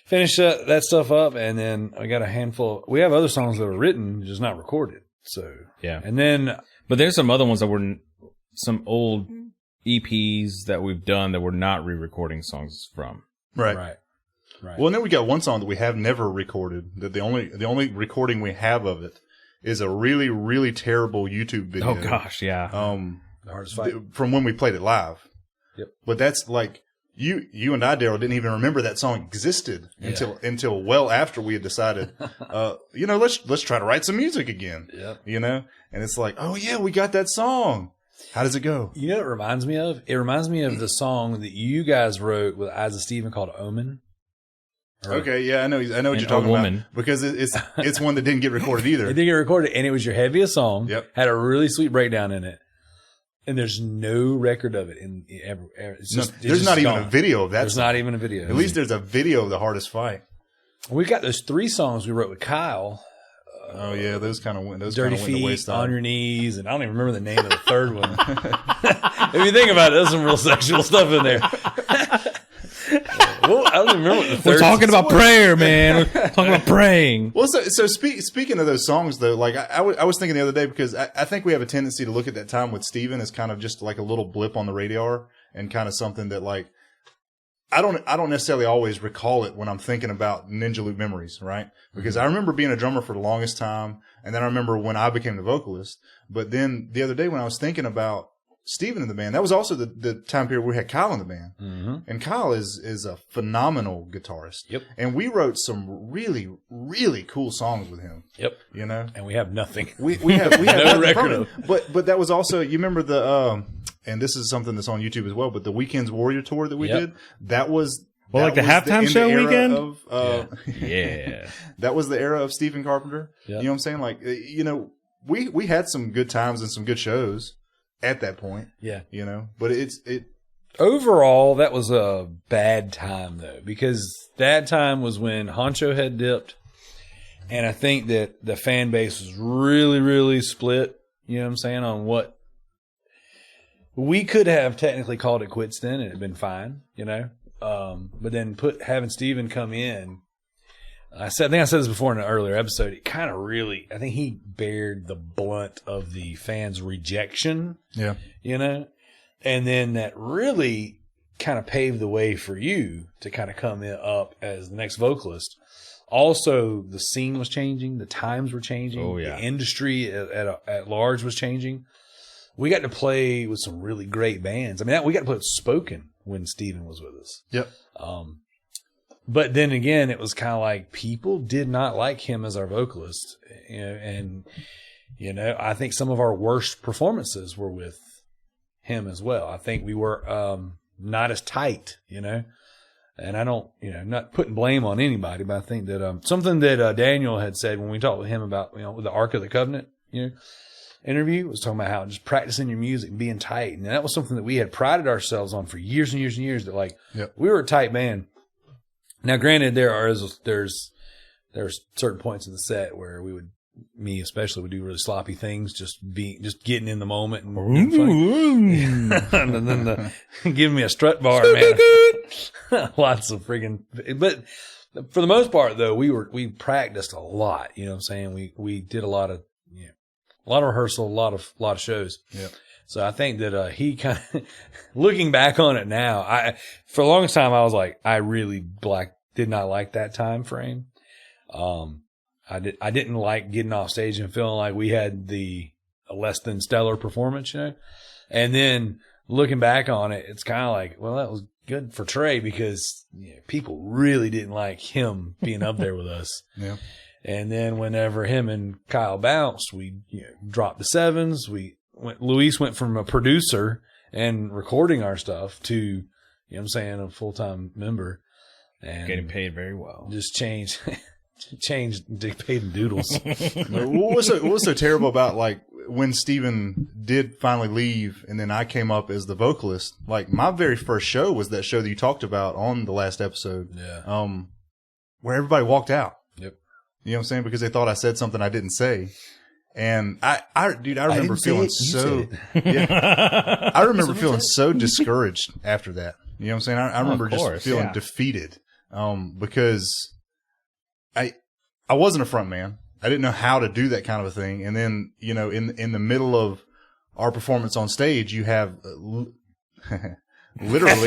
finish that stuff up, and then I got a handful. We have other songs that are written, just not recorded. So and then but there's some other ones that were some old EPs that we've done that we're not re-recording songs from. Right. Well, and then we got one song that we have never recorded. That the only recording we have of it is a really, really terrible YouTube video. Oh gosh, yeah. The Hardest Fight from when we played it live. Yep. But that's like you and I, Darrell, didn't even remember that song existed until well after we had decided, you know, let's try to write some music again. Yep. You know, and it's like, oh yeah, we got that song. How does it go? You know what it reminds me of? It reminds me of the song that you guys wrote with Isaac Stephen called Omen. Okay, yeah, I know what you're talking about, because it's one that didn't get recorded either. It didn't get recorded, and it was your heaviest song. Yep, had a really sweet breakdown in it, and there's no record of it in ever. There's not even a video of that. There's not even a video. At least there's a video of The Hardest Fight. We got those 3 songs we wrote with Kyle. Oh yeah, those kind of went. Dirty Feet, On Your Knees, and I don't even remember the name of the third one. If you think about it, there's some real sexual stuff in there. Well, I don't even remember what the third. We're talking about prayer, man. We're talking about praying. Well, so speaking of those songs, though, like I was thinking the other day, because I think we have a tendency to look at that time with Steven as kind of just like a little blip on the radar, and kind of something that, like, I don't necessarily always recall it when I'm thinking about Ninjaloot memories, right? Because I remember being a drummer for the longest time, and then I remember when I became the vocalist. But then the other day when I was thinking about Steven in the band, that was also the time period where we had Kyle in the band. Mm-hmm. And Kyle is a phenomenal guitarist. Yep. And we wrote some really, really cool songs with him. Yep. You know? And we have nothing. We have no record of. But that was also, you remember the and this is something that's on YouTube as well, but the Weekends Warrior tour that we did, that was like the halftime show weekend? Yeah. That was the era of Stephen Carpenter. Yep. You know what I'm saying? Like, you know, we had some good times and some good shows at that point. Yeah. You know, but it overall, that was a bad time, though, because that time was when Honcho had dipped, and I think that the fan base was really, really split, you know what I'm saying, on what we could have technically called it quits then, and it'd been fine, you know. But then having Steven come in, I think I said this before in an earlier episode, it kind of really, I think he bared the blunt of the fans' rejection. Yeah. You know? And then that really kind of paved the way for you to kind of come up as the next vocalist. Also, the scene was changing. The times were changing. Oh, yeah. The industry at large was changing. We got to play with some really great bands. I mean, we got to play with Spoken when Steven was with us. Yep. But then again, it was kind of like people did not like him as our vocalist. You know, and, you know, I think some of our worst performances were with him as well. I think we were not as tight, you know. And I don't, you know, not putting blame on anybody, but I think that something that Daniel had said when we talked with him about, you know, with the Ark of the Covenant, you know, interview, was talking about how just practicing your music and being tight. And that was something that we had prided ourselves on for years and years and years, that like we were a tight band. Now, granted, there's certain points in the set where we would me especially, would do really sloppy things, just getting in the moment and and then giving me a strut bar, man. Lots of freaking, but for the most part though, we practiced a lot. You know what I'm saying? We did a lot of rehearsal, a lot of shows. Yeah. So I think that he kind of, looking back on it now, for the longest time I was like, I really did not like that time frame. I didn't like getting off stage and feeling like we had a less than stellar performance, you know. And then looking back on it, it's kind of like, well, that was good for Trey because people really didn't like him being up there with us. Yeah. And then whenever him and Kyle bounced, we dropped the sevens. Luis went from a producer and recording our stuff to, you know what I'm saying, a full-time member. And getting paid very well. Just changed Dick paid in doodles. What's so terrible about like when Steven did finally leave and then I came up as the vocalist, like my very first show was that show that you talked about on the last episode. Yeah. Where everybody walked out. Yep. You know what I'm saying? Because they thought I said something I didn't say. And I remember feeling I remember feeling so discouraged after that. You know what I'm saying? I remember just feeling defeated. Because I wasn't a front man. I didn't know how to do that kind of a thing. And then, in the middle of our performance on stage, you have literally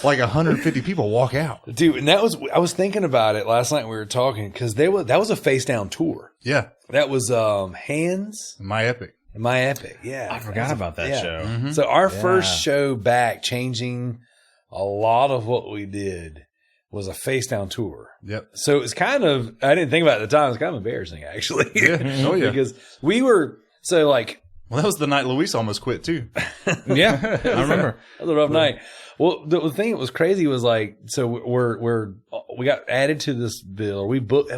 like 150 people walk out. Dude, and I was thinking about it last night when we were talking because that was a face down tour. Yeah. That was Hands. My Epic. Yeah. I forgot about that show. Mm-hmm. So our first show back, changing a lot of what we did, was a face down tour. Yep. So it's kind of, I didn't think about it at the time. It's kind of embarrassing actually. Yeah. Oh yeah. Because we were, so like. Well, that was the night Luis almost quit too. Yeah. I remember. That was a rough night. Well, the thing that was crazy was like, so we got added to this bill. We booked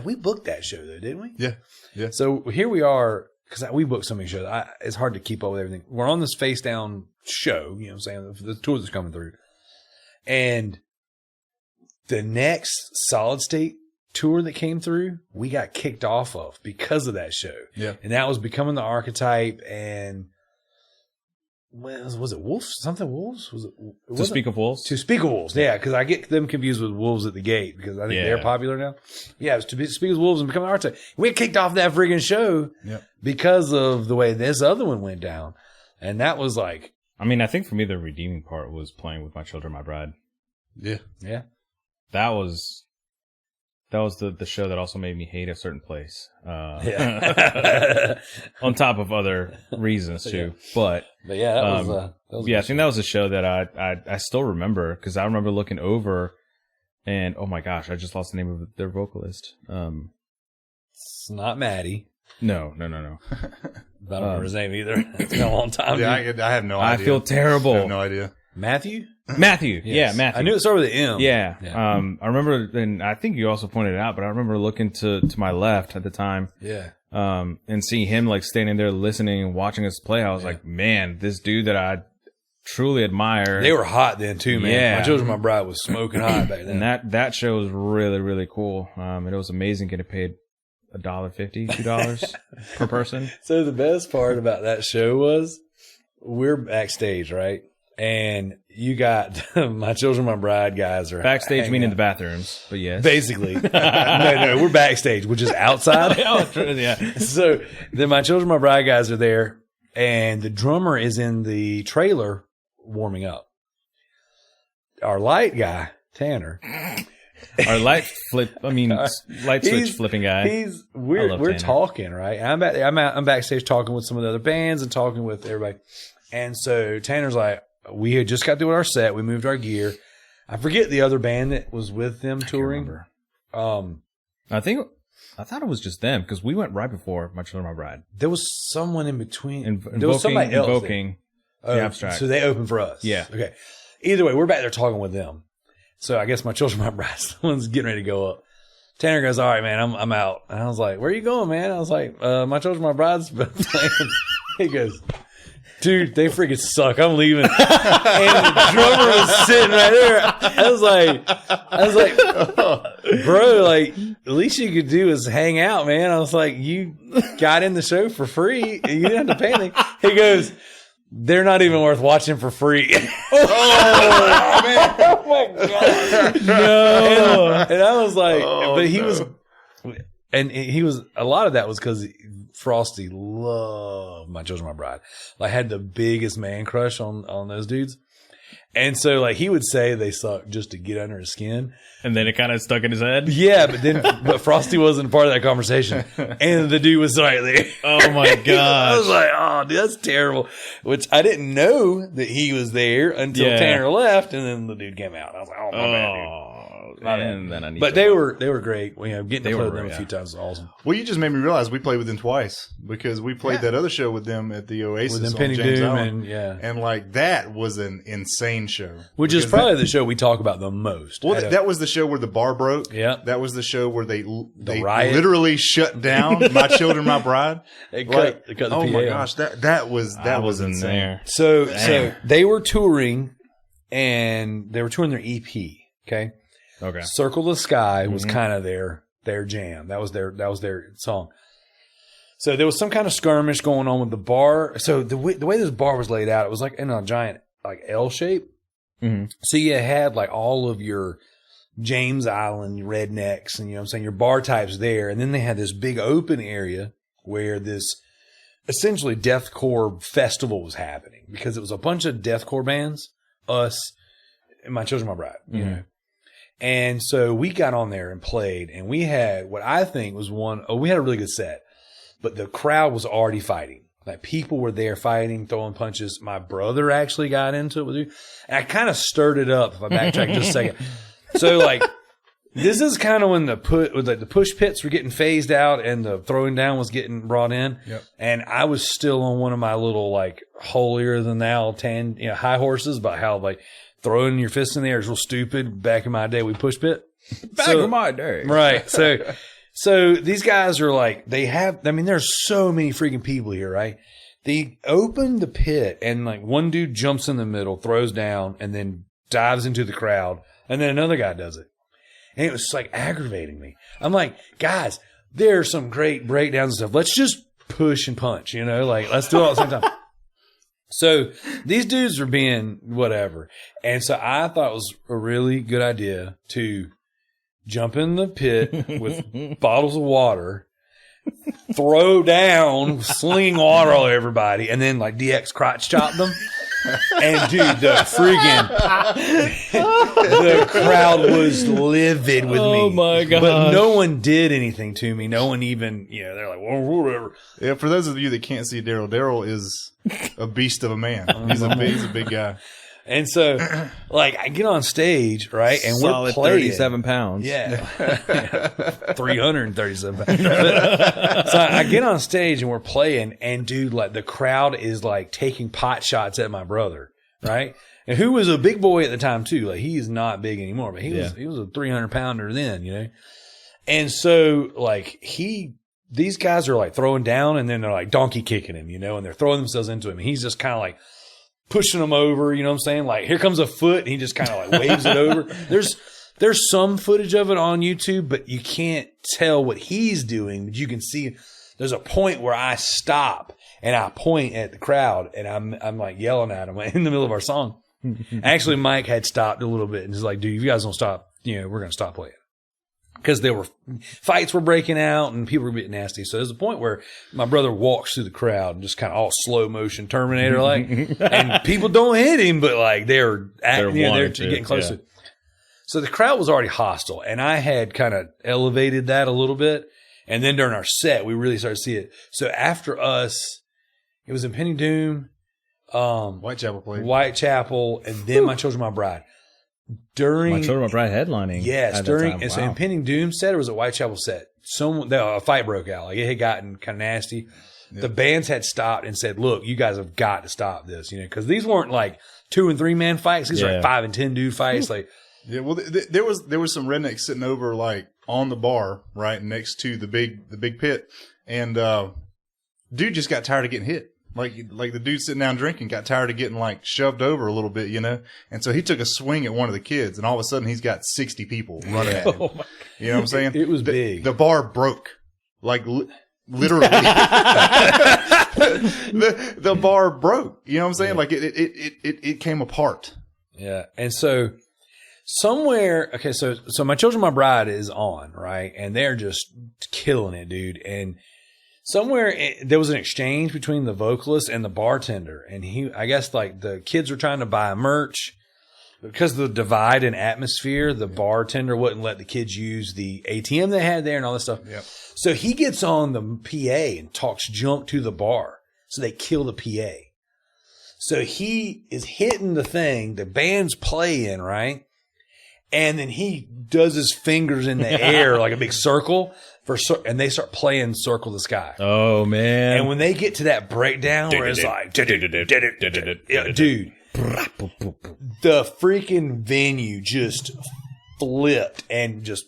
that show though, didn't we? Yeah. Yeah. So here we are, because we booked so many shows. It's hard to keep up with everything. We're on this face down show, you know what I'm saying? The tour that's coming through. And the next Solid State tour that came through, we got kicked off of because of that show. Yeah. And that was Becoming the Archetype and was it Wolves? Something Wolves? To Speak of Wolves? To Speak of Wolves, yeah, because I get them confused with Wolves at the Gate because I think they're popular now. Yeah, it was To Speak of Wolves and Becoming the Archetype. We got kicked off that friggin' show because of the way this other one went down. And that was like... I mean, I think for me the redeeming part was playing with My Children, My Bride. Yeah. Yeah. That was the show that also made me hate a certain place. On top of other reasons too. But yeah, that was I think that was a show that I still remember because I remember looking over and oh my gosh, I just lost the name of their vocalist. It's not Maddie. No. I don't remember his name either. It's been a long time. Yeah, I have no idea. I feel terrible. I have no idea. Matthew. Yes. Yeah, Matthew. I knew it started with an M. Yeah. I remember, and I think you also pointed it out, but I remember looking to my left at the time. Yeah. And seeing him like standing there listening and watching us play. I was like, man, this dude that I truly admire. They were hot then too, man. Yeah. My Children, My Bride was smoking hot back then. And that show was really, really cool. And it was amazing getting paid $1.50, $2 per person. So the best part about that show was we're backstage, right? And you got My Children, My Bride guys are backstage, meaning the bathrooms, but yes, basically. No, we're backstage, which is outside. Yeah. So then My Children, My Bride guys are there, and the drummer is in the trailer warming up. Our light guy, Tanner. Our light switch flipping guy. We're talking, right? And I'm backstage talking with some of the other bands and talking with everybody. And so Tanner's like, we had just got through our set. We moved our gear. I forget the other band that was with them touring. I thought it was just them because we went right before My Children, My Bride. There was someone in between. There was somebody else. Invoking the Abstract. So they opened for us. Yeah. Okay. Either way, we're back there talking with them. So I guess My Children, My Bride's the one's getting ready to go up. Tanner goes, all right, man, I'm out. And I was like, where are you going, man? I was like, My Children, My Bride's playing. He goes, dude, they freaking suck. I'm leaving. And the drummer was sitting right there. I was like, bro, like, the least you could do is hang out, man. I was like, you got in the show for free. You didn't have to pay anything. He goes, they're not even worth watching for free. Oh, man. Oh, my God. No. And I was like, he was, a lot of that was because Frosty loved My Children, My Bride. Like, had the biggest man crush on those dudes. And so, like, he would say they suck just to get under his skin. And then it kind of stuck in his head? Yeah, but Frosty wasn't part of that conversation. And the dude was right there. Oh, my God. I was like, oh, dude, that's terrible. Which I didn't know that he was there until Tanner left, and then the dude came out. I was like, oh, my bad, dude. And then I need but they were great. Getting to play with them a few times was awesome. Well, you just made me realize we played with them twice because we played that other show with them at the Oasis with on Penny James Doom Island. and like that was an insane show. Which is probably the show we talk about the most. Well, that was the show where the bar broke. Yeah, that was the show where they riot. Literally shut down My Children, My Bride. They cut the PA my gosh, that was insane. There. So they were touring, and they were touring their EP. Okay. Circle the Sky was kind of their jam. That was their song. So there was some kind of skirmish going on with the bar. So the way this bar was laid out, it was like in a giant like L shape. Mm-hmm. So you had like all of your James Island rednecks and, you know what I'm saying, your bar types there. And then they had this big open area where this essentially deathcore festival was happening because it was a bunch of deathcore bands, us, and My Children, My Bride, you know. And so we got on there and played, and we had what I think was we had a really good set, but the crowd was already fighting. Like, people were there fighting, throwing punches. My brother actually got into it with you. And I kind of stirred it up, if I backtrack just a second. So, like, this is kind of when the push pits were getting phased out and the throwing down was getting brought in. Yep. And I was still on one of my little, like, holier than thou high horses about how, like, throwing your fist in the air is real stupid. Back in my day, we push pit. Back in my day. Right. So these guys are like, there's so many freaking people here, right? They open the pit and like one dude jumps in the middle, throws down, and then dives into the crowd. And then another guy does it. And it was like aggravating me. I'm like, guys, there's some great breakdowns and stuff. Let's just push and punch, like let's do it all at the same time. So these dudes were being whatever. And so I thought it was a really good idea to jump in the pit with bottles of water, throw down, slinging water all over everybody, and then like DX crotch chop them. And dude, the crowd was livid with me. Oh my God. But no one did anything to me. No one even, they're like, well, whatever. Yeah, for those of you that can't see Darrell is a beast of a man. He's a big guy. And so, like, I get on stage, right, and solid we're playing. 37 pounds. Yeah. 337 pounds. So I get on stage and we're playing, and dude, like, the crowd is like taking pot shots at my brother, right? And who was a big boy at the time too. Like, he is not big anymore, but he was a 300 pounder then, And so, like, these guys are like throwing down, and then they're like donkey kicking him, and they're throwing themselves into him. And he's just kind of like pushing them over, you know what I'm saying? Like, here comes a foot, and he just kind of like waves it over. There's some footage of it on YouTube, but you can't tell what he's doing. But you can see there's a point where I stop and I point at the crowd, and I'm like yelling at him in the middle of our song. Actually, Mike had stopped a little bit and was like, dude, if you guys don't stop, we're going to stop playing. Because fights were breaking out and people were getting nasty. So there's a point where my brother walks through the crowd and just kind of all slow motion Terminator like, and people don't hit him, but like they're getting close to it. So the crowd was already hostile, and I had kind of elevated that a little bit. And then during our set, we really started to see it. So after us, it was Impending Doom, Whitechapel played. Whitechapel, and then My Children, My Bride. During My Children, My Bride headlining. Yes, and so Impending Doom set, or was it Whitechapel set? A fight broke out. Like, it had gotten kind of nasty. Yep. The bands had stopped and said, look, you guys have got to stop this, because these weren't like 2 and 3 man fights. These are like 5 and 10 dude fights. Like, yeah, well, there was some rednecks sitting over like on the bar, right next to the big pit, and dude just got tired of getting hit. Like the dude sitting down drinking got tired of getting like shoved over a little bit, you know? And so he took a swing at one of the kids and all of a sudden he's got 60 people running at him. You know what I'm saying? It was big. The bar broke. Like literally. the bar broke. You know what I'm saying? Like it came apart. Yeah. And so somewhere, okay, so My Children, My Bride is on, right? And they're just killing it, dude. And somewhere there was an exchange between the vocalist and the bartender. And I guess like the kids were trying to buy merch. Because of the divide in atmosphere, the bartender wouldn't let the kids use the ATM they had there and all this stuff. Yep. So he gets on the PA and talks junk to the bar. So they kill the PA. So he is hitting the thing, the band's playing, right? And then he does his fingers in the air like a big circle and they start playing Circle the Sky. Oh, man. And when they get to that breakdown where it's like, dude, the freaking venue just flipped and just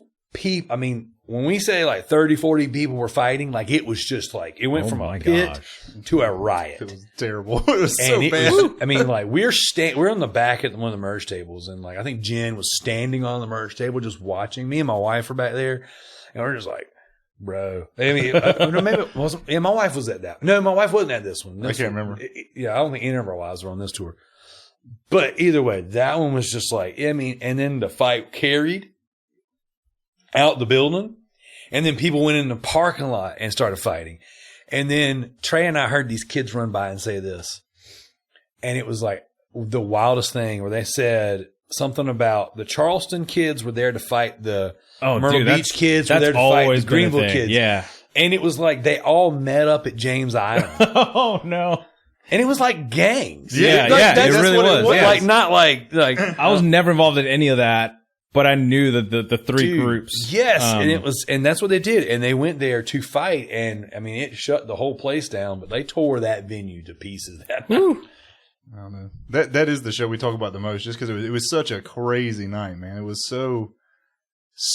I mean, when we say like 30, 40 people were fighting, like it was just like, it went from a pit to a riot. It was terrible. It was so bad. I mean, like we're on the back at one of the merch tables and like, I think Jen was standing on the merch table just watching. Me and my wife were back there and we're just like, bro. I mean, maybe it wasn't. Yeah, my wife was at that. No, my wife wasn't at this one. I can't remember. Yeah, I don't think any of our wives were on this tour. But either way, that one was just like, I mean, and then the fight carried out the building, and then people went in the parking lot and started fighting. And then Trey and I heard these kids run by and say this, and it was like the wildest thing where they said something about the Charleston kids were there to fight the Myrtle Beach kids were there to fight the Greenville kids. Yeah. And it was like they all met up at James Island. Oh, no. And it was like gangs. Yeah, it really was. Like, not like I was never involved in any of that, but I knew that the three groups. Yes, and that's what they did. And they went there to fight, and I mean, it shut the whole place down. But they tore that venue to pieces. That night. I don't know. That is the show we talk about the most, just because it was such a crazy night, man. It was so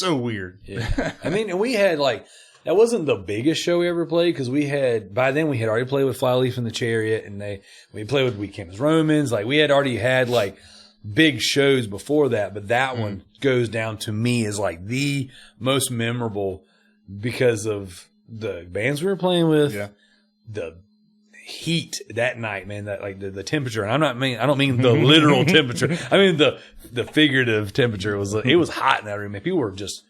weird. Yeah, I mean, and we had like. That wasn't the biggest show we ever played because by then we had already played with Flyleaf and the Chariot and we played with We Came as Romans. Like we had already had like big shows before that, but that one goes down to me as like the most memorable because of the bands we were playing with, the heat that night, man, that like the temperature. And I don't mean the literal temperature. I mean the figurative temperature it was hot in that room. And people were just,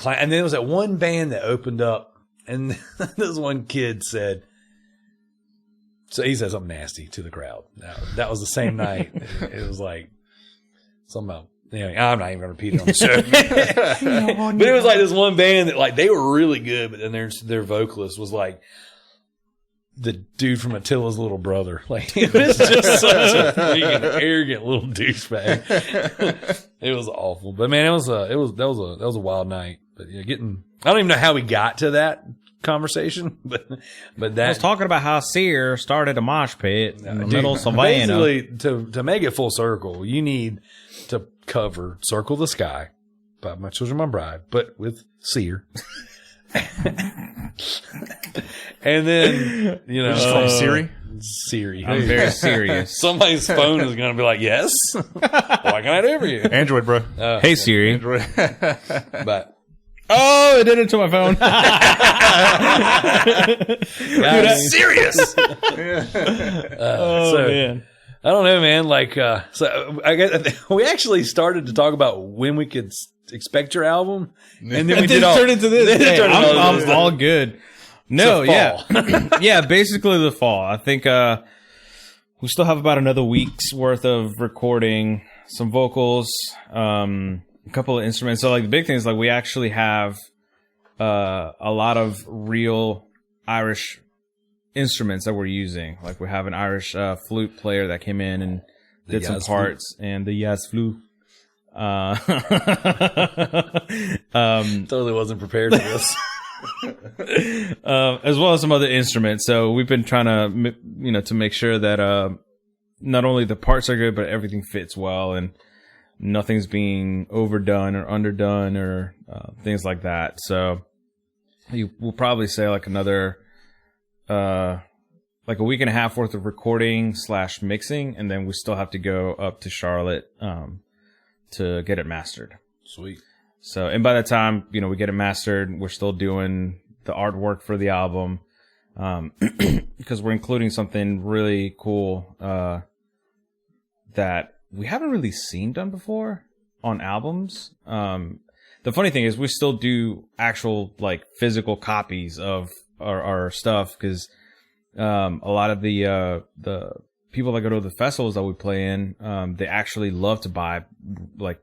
and then there was that one band that opened up, and this one kid said, so he said something nasty to the crowd. That was the same night. It was like something about, I'm not even going to repeat it on the show. But it was like this one band that like, they were really good, but then their vocalist was like the dude from Attila's little brother. Like, it was just such a freaking arrogant little douchebag. It was awful. But man, that was a wild night. But yeah, I don't even know how we got to that conversation, but that I was talking about how SYR started a mosh pit in the middle of Savannah. Basically, to make it full circle, you need to cover "Circle the Sky" by My Children, My Bride, but with SYR. And then Siri. Siri. I'm very serious. Somebody's phone is going to be like, "Yes, why can I do for you?" Android, bro. Hey Siri. Android. But. Oh, it did it to my phone. Dude, that's serious. Man. I don't know, man. Like, so I guess we actually started to talk about when we could expect your album, and then we did turn into this. Hey, I'm all good. No, yeah, yeah. Basically, the fall. I think we still have about another week's worth of recording, some vocals, a couple of instruments. So like the big thing is like we actually have a lot of real Irish instruments that we're using. Like we have an Irish flute player that came in and did some parts, and the Yaz flute. Totally wasn't prepared for this. As well as some other instruments. So we've been trying to, to make sure that not only the parts are good, but everything fits well and nothing's being overdone or underdone or things like that. So we'll probably say like another like a week and a half worth of recording / mixing, and then we still have to go up to Charlotte to get it mastered. Sweet. So, and by the time, we get it mastered, we're still doing the artwork for the album, because we're including something really cool that we haven't really seen done before on albums. The funny thing is we still do actual like physical copies of our stuff, because a lot of the people that go to the festivals that we play in, they actually love to buy like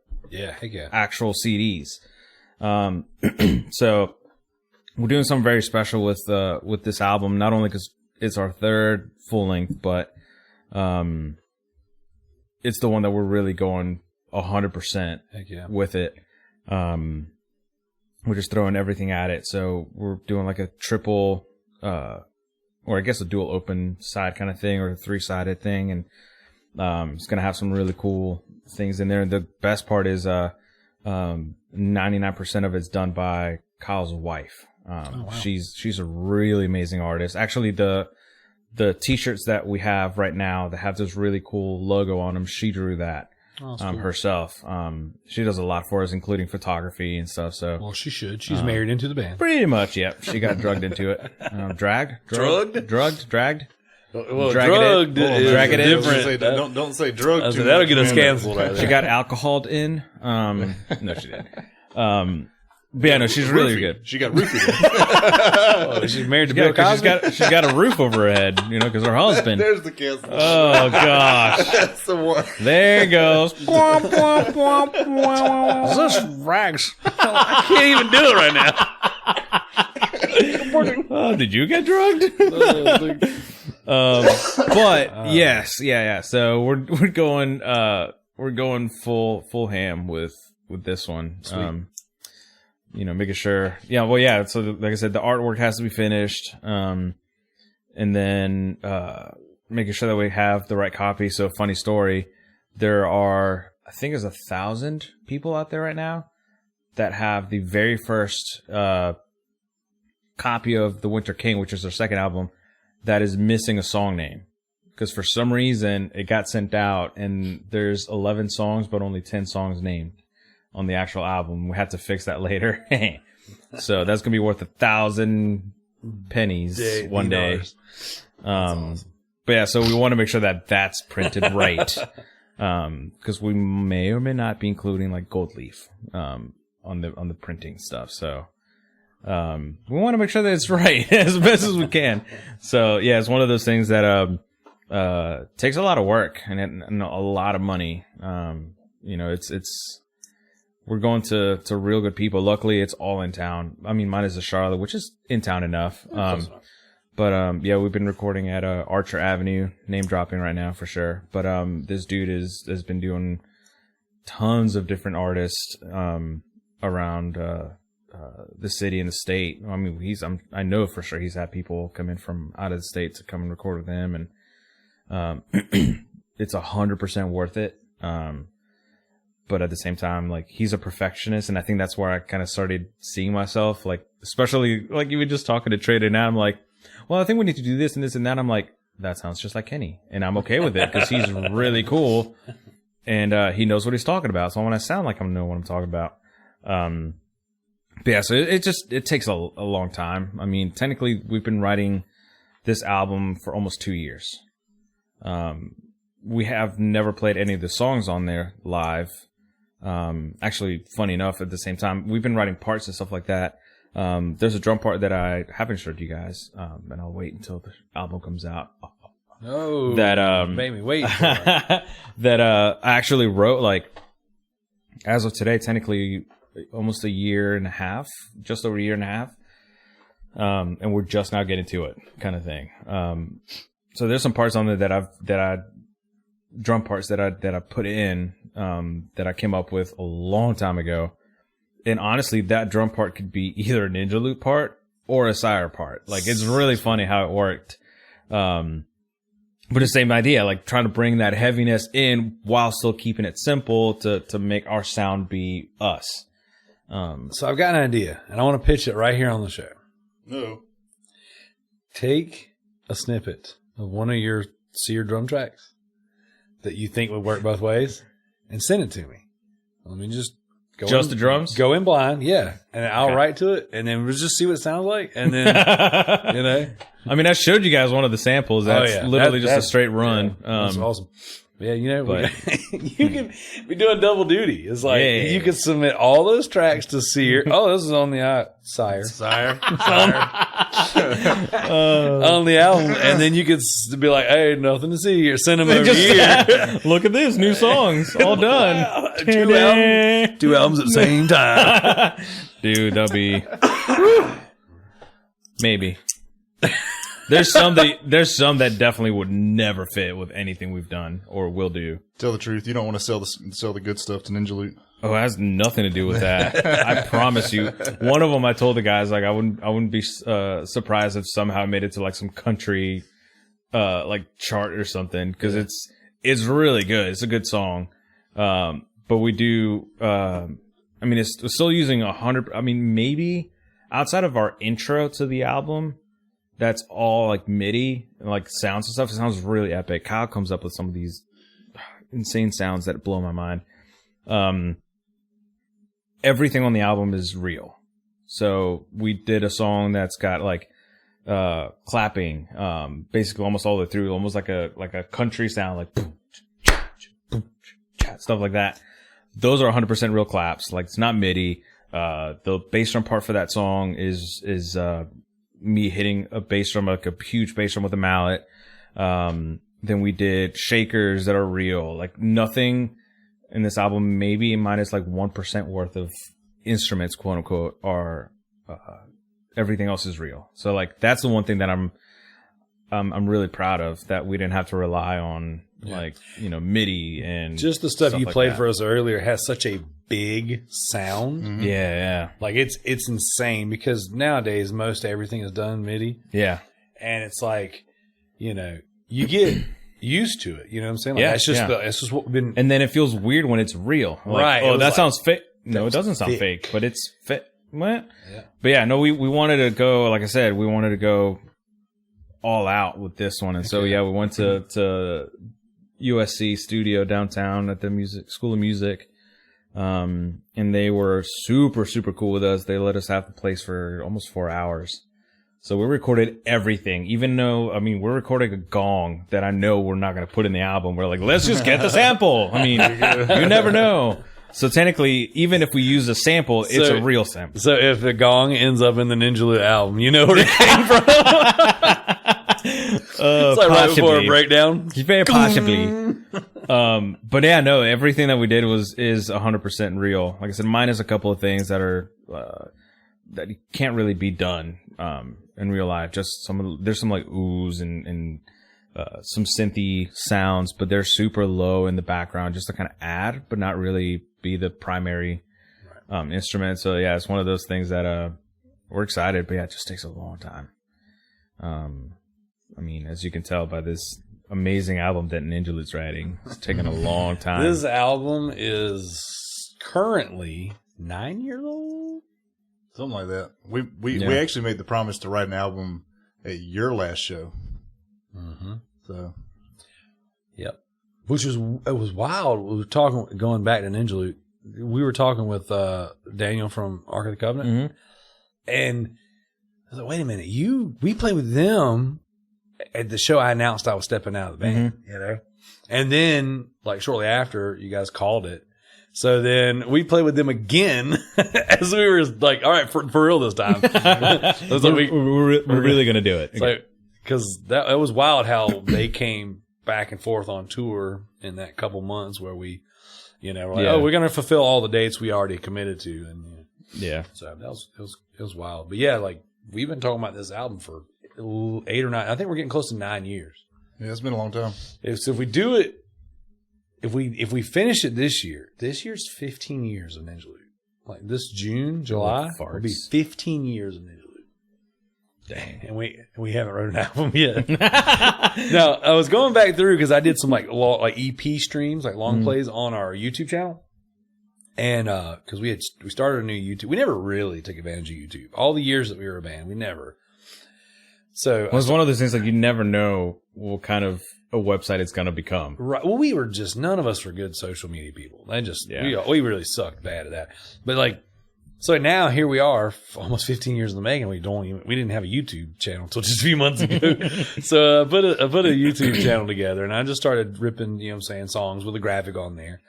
actual CDs. So we're doing something very special with this album, not only because it's our third full length, but it's the one that we're really going 100% with it. We're just throwing everything at it. So we're doing like a triple, or I guess a dual open side kind of thing, or a 3-sided thing. And it's going to have some really cool things in there. And the best part is 99% of it's done by Kyle's wife. Wow. She's a really amazing artist. Actually, the t-shirts that we have right now that have this really cool logo on them, she drew that cool. herself. She does a lot for us, including photography and stuff. So, well, she should. She's married into the band. Pretty much, yeah. She got drugged into it. Drugged. Well, drugged is different. Don't say drugged. That'll get us canceled. She got alcoholed in. No, she didn't. But yeah, no, she's really good. She got roofied. Oh, she's married to Bill Cosby. She's got a roof over her head, because her husband. There's the cancel. Oh gosh, that's the one. There it goes. Is this rags? I can't even do it right now. Oh, did you get drugged? But yes, yeah. So we're going full ham with this one. Sweet. Making sure. Yeah, well, yeah. So like I said, the artwork has to be finished, and then making sure that we have the right copy. So, funny story, there are, I think there's 1,000 people out there right now that have the very first copy of The Winter King, which is their second album, that is missing a song name. Because for some reason, it got sent out, and there's 11 songs, but only 10 songs named on the actual album. We have to fix that later. So that's going to be worth 1,000 pennies one day. Awesome. But yeah, so we want to make sure that that's printed right. Because we may or may not be including like gold leaf on the printing stuff. So we want to make sure that it's right as best as we can. So yeah, it's one of those things that takes a lot of work and a lot of money. It's we're going to real good people. Luckily, it's all in town. I mean, mine is a Charlotte, which is in town enough. But yeah, we've been recording at Archer Avenue, name dropping right now for sure. But this dude has been doing tons of different artists around the city and the state. I mean, I know for sure he's had people come in from out of the state to come and record with him, and it's 100% worth it. But at the same time, like, he's a perfectionist, and I think that's where I kind of started seeing myself, like, especially, like, you were just talking to Trey, and now I'm like, well, I think we need to do this and this and that. I'm like, that sounds just like Kenny, and I'm okay with it, because he's really cool, and he knows what he's talking about, so I want to sound like I know what I'm talking about. But yeah, so it takes a long time. I mean, technically, we've been writing this album for almost 2 years. We have never played any of the songs on there live. Actually, funny enough, at the same time, we've been writing parts and stuff like that. There's a drum part that I haven't showed you guys, and I'll wait until the album comes out. Oh, that made me wait. That I actually wrote, like, as of today, technically almost a year and a half, just over a year and a half, and we're just now getting to it, kind of thing. So there's some parts on there drum parts that I put in, that I came up with a long time ago. And honestly, that drum part could be either a Ninjaloot part or a SYR part. Like, it's really funny how it worked. But the same idea, like, trying to bring that heaviness in while still keeping it simple to make our sound be us. So I've got an idea, and I want to pitch it right here on the show. No. Take a snippet of one of your SYR drum tracks that you think would work both ways, and send it to me. Let me just go just the drums. Go in blind, yeah, and I'll write to it, and then we'll just see what it sounds like, and then you know. I mean, I showed you guys one of the samples. That's literally just a straight run. Yeah, that's awesome. Yeah, you know, you can be doing double duty. It's like you can submit all those tracks to SYR. Oh, this is on the SYR. On the album, and then you could be like, "Hey, nothing to see here. Send them over here. Look at this, new songs, all done. Wow. Two albums at the same time, dude. That'll be maybe." There's some that definitely would never fit with anything we've done or will do. Tell the truth, you don't want to sell the good stuff to Ninjaloot. Oh, it has nothing to do with that. I promise you. One of them, I told the guys like I wouldn't be surprised if somehow I made it to like some country like chart or something, because it's really good. It's a good song. But we do. I mean, it's still using 100. I mean, maybe outside of our intro to the album. That's all like MIDI and like sounds and stuff. It sounds really epic. Kyle comes up with some of these insane sounds that blow my mind. Everything on the album is real. So we did a song that's got like clapping, basically almost all the way through, almost like a country sound, like boom, boom, stuff like that. Those are 100% real claps. Like it's not MIDI. The bass drum part for that song is me hitting a bass drum, like a huge bass drum with a mallet. Then we did shakers that are real. Like nothing in this album, maybe minus like 1% worth of instruments, quote unquote, are everything else is real. So like that's the one thing that I'm really proud of, that we didn't have to rely on like, you know, MIDI and just the stuff you played for us earlier has such a big sound. Mm-hmm. Yeah. Like it's insane, because nowadays most everything is done MIDI. Yeah. And it's like, you know, you get used to it. You know what I'm saying? Like, it's just what we've been. And then it feels weird when it's real. Like, right. Oh, that sounds fake. No, it doesn't sound fake, but it's fit. What? Yeah. But yeah, no, we wanted to go, like I said, we wanted to go all out with this one. And so, we went to USC studio downtown at the School of Music. And they were super, super cool with us. They let us have the place for almost 4 hours. So we recorded everything, even though, I mean, we're recording a gong that I know we're not going to put in the album. We're like, let's just get the sample. I mean, you never know. So technically, even if we use a sample, it's a real sample. So if the gong ends up in the Ninjaloot album, you know where it came from. It's like right before a breakdown. Very possibly. But yeah, no, everything that we did is 100% real. Like I said, minus a couple of things that are that can't really be done in real life. Just there's some like oohs and some synthy sounds, but they're super low in the background, just to kind of add, but not really be the primary instrument. So yeah, it's one of those things that we're excited, but yeah, it just takes a long time. I mean, as you can tell by this amazing album that Ninjaloot's writing, it's taken a long time. This album is currently 9 years old, something like that. We actually made the promise to write an album at your last show. Mm-hmm. So, yep. Which was wild. We were going back to Ninjaloot. We were talking with Daniel from Ark of the Covenant, mm-hmm. and I was like, "Wait a minute, we played with them at the show I announced I was stepping out of the band, mm-hmm. you know?" And then, like, shortly after, you guys called it. So then we played with them again as we were like, all right, for real this time. We're really going to do it. So, because it was wild how they came back and forth on tour in that couple months where we, you know, were like, we're going to fulfill all the dates we already committed to. And so it was wild. But yeah, like, we've been talking about this album for 8 or 9. I think we're getting close to 9 years. Yeah, it's been a long time. So if we do it, if we finish it this year's 15 years of Ninjaloot. Like this July will be 15 years of Ninjaloot. Dang, and we haven't wrote an album yet. Now I was going back through because I did some like EP streams, like long plays on our YouTube channel, and because we started a new YouTube. We never really took advantage of YouTube. All the years that we were a band, we never. So it was one of those things like you never know what kind of a website it's going to become. Right. Well, none of us were good social media people. We really sucked bad at that. But like, so now here we are, almost 15 years in the making. We didn't have a YouTube channel until just a few months ago. So I put a YouTube channel together, and I just started ripping, songs with a graphic on there,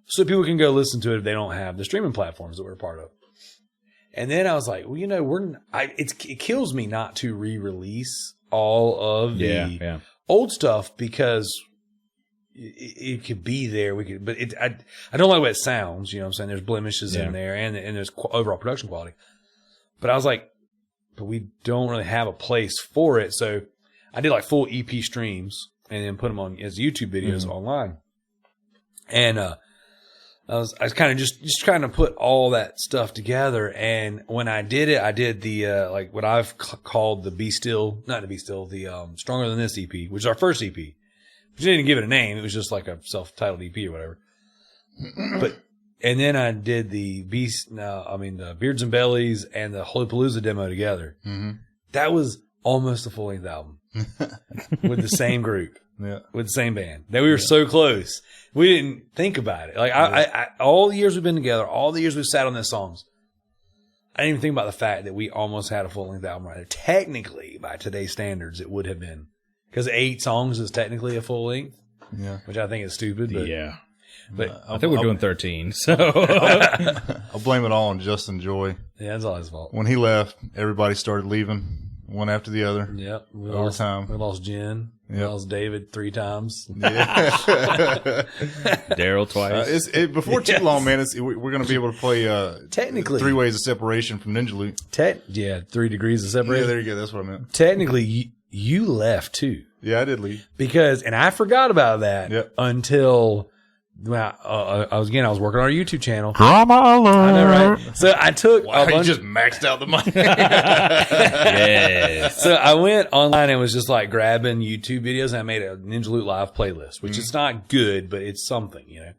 so people can go listen to it if they don't have the streaming platforms that we're a part of. And then I was like, well, it kills me not to re-release all of the old stuff because it could be there. But I don't like the way it sounds. You know what I'm saying? There's blemishes in there and there's overall production quality. But I was like, but we don't really have a place for it. So I did like full EP streams and then put them on as YouTube videos online. And, I was kind of just trying to put all that stuff together. And when I did it, I did the, like what I've called the Stronger Than This EP, which is our first EP. We didn't give it a name. It was just like a self-titled EP or whatever. And then I did the Beards and Bellies and the Holy Palooza demo together. Mm-hmm. That was almost a full-length album with the same group, with the same band. That we were so close. We didn't think about it. Like I all the years we've been together, all the years we've sat on these songs, I didn't even think about the fact that we almost had a full-length album right there. Technically, by today's standards, it would have been. Because 8 songs is technically a full length, which I think is stupid. But, but I think we're doing 13. So I'll blame it all on Justin Joy. Yeah, it's all his fault. When he left, everybody started leaving one after the other. Yep, we lost Jen. We lost David 3 times. Yeah. Darrell twice. Before too long, man. We're going to be able to play technically 3 ways of separation from Ninjaloot. 3 degrees of separation. Yeah, there you go. That's what I meant. Technically. You left too. Yeah, I did leave. And I forgot about that until I was working on our YouTube channel. Drama alert. I know, right? So I took you just maxed out the money. So I went online and was just like grabbing YouTube videos, and I made a Ninjaloot Live playlist, which is not good, but it's something,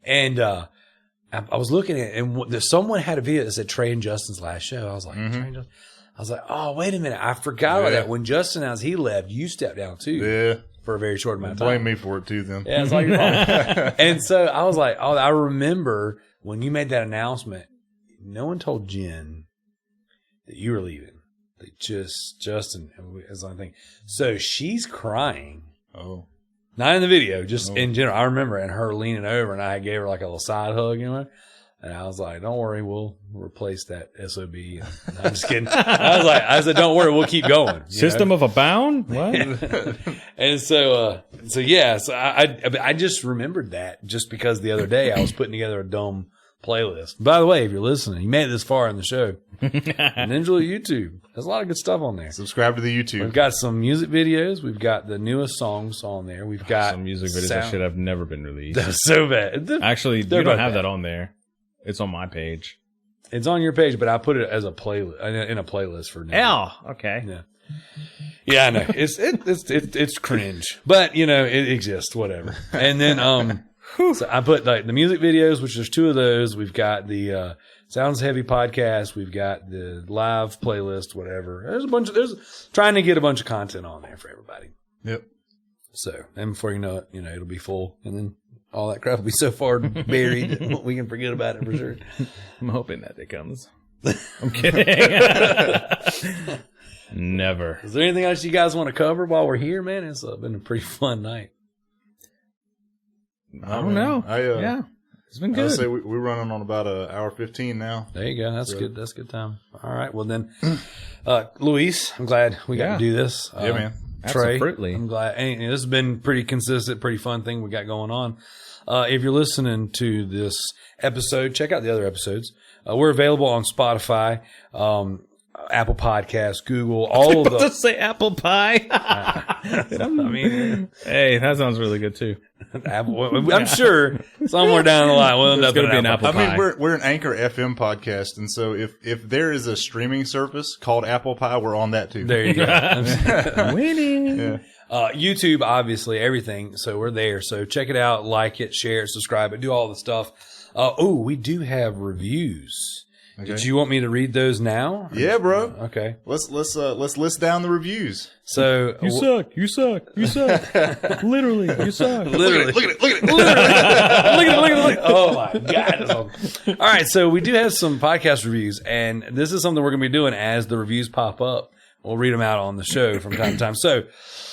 And I was looking at it, and someone had a video that said Trey and Justin's last show. I was like, Trey and Justin. I was like, oh, wait a minute. I forgot about that. When Justin announced he left, you stepped down too. Yeah. For a very short amount of time. Blame me for it too then. Yeah, it's all your fault. And so I was like, I remember when you made that announcement, no one told Jen that you were leaving. Justin is the only thing. So she's crying. Oh. Not in the video, just in general. I remember and her leaning over and I gave her like a little side hug, And I was like, don't worry, we'll replace that SOB. I'm just kidding. I said, don't worry, we'll keep going. System of a bound? What? And so I just remembered that just because the other day I was putting together a dumb playlist. By the way, if you're listening, you made it this far in the show. Ninjaloot YouTube. There's a lot of good stuff on there. Subscribe to the YouTube. We've got some music videos. We've got the newest songs on there. We've got some music videos that should have never been released. That's so bad. Actually, you don't have that on there. It's on my page. It's on your page, but I put it as a playlist in a playlist for now. Oh, okay. Yeah, I know. It's cringe, but it exists. Whatever. And then so I put like the music videos, which there's 2 of those. We've got the Sounds Heavy podcast. We've got the live playlist. Whatever. There's trying to get a bunch of content on there for everybody. Yep. So, and before you know it, it'll be full, and then all that crap will be so far buried that we can forget about it for sure. I'm hoping that day comes. I'm kidding. Never. Is there anything else you guys want to cover while we're here, man? It's been a pretty fun night. I don't know. Yeah. It's been good. I'd say we're running on about an hour 15 now. There you go. That's good. That's a good time. All right. Well, then, Luis, I'm glad we got to do this. Yeah, man. Trey, absolutely. I'm glad. And this has been pretty consistent, pretty fun thing we got going on. If you're listening to this episode, check out the other episodes. We're available on Spotify, Apple Podcasts, Google, all of the. Let's say apple pie. I mean, hey, that sounds really good too. Apple. I'm sure somewhere down the line we'll end up going to be an apple pie. I mean, we're an Anchor FM podcast, and so if there is a streaming service called Apple Pie, we're on that too. There you go. Winning. Yeah. YouTube, obviously, everything. So we're there. So check it out, like it, share it, subscribe it, do all the stuff. We do have reviews. Okay. Did you want me to read those now? Yeah, bro. Okay. Let's list down the reviews. So you suck. Literally, you suck. Literally. Look at it. Look at it. Oh my God. All right. So we do have some podcast reviews, and this is something we're going to be doing as the reviews pop up. We'll read them out on the show from time to time. So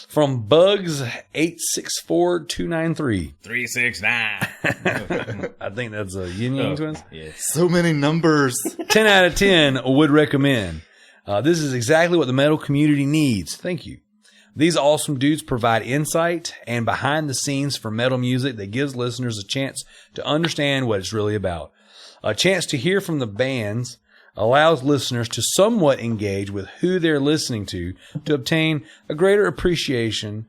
from Bugs 864293. 369. I think that's a Yin Yang Twins. Yeah. So many numbers. 10 out of 10 would recommend. This is exactly what the metal community needs. Thank you. These awesome dudes provide insight and behind the scenes for metal music that gives listeners a chance to understand what it's really about. A chance to hear from the bands allows listeners to somewhat engage with who they're listening to obtain a greater appreciation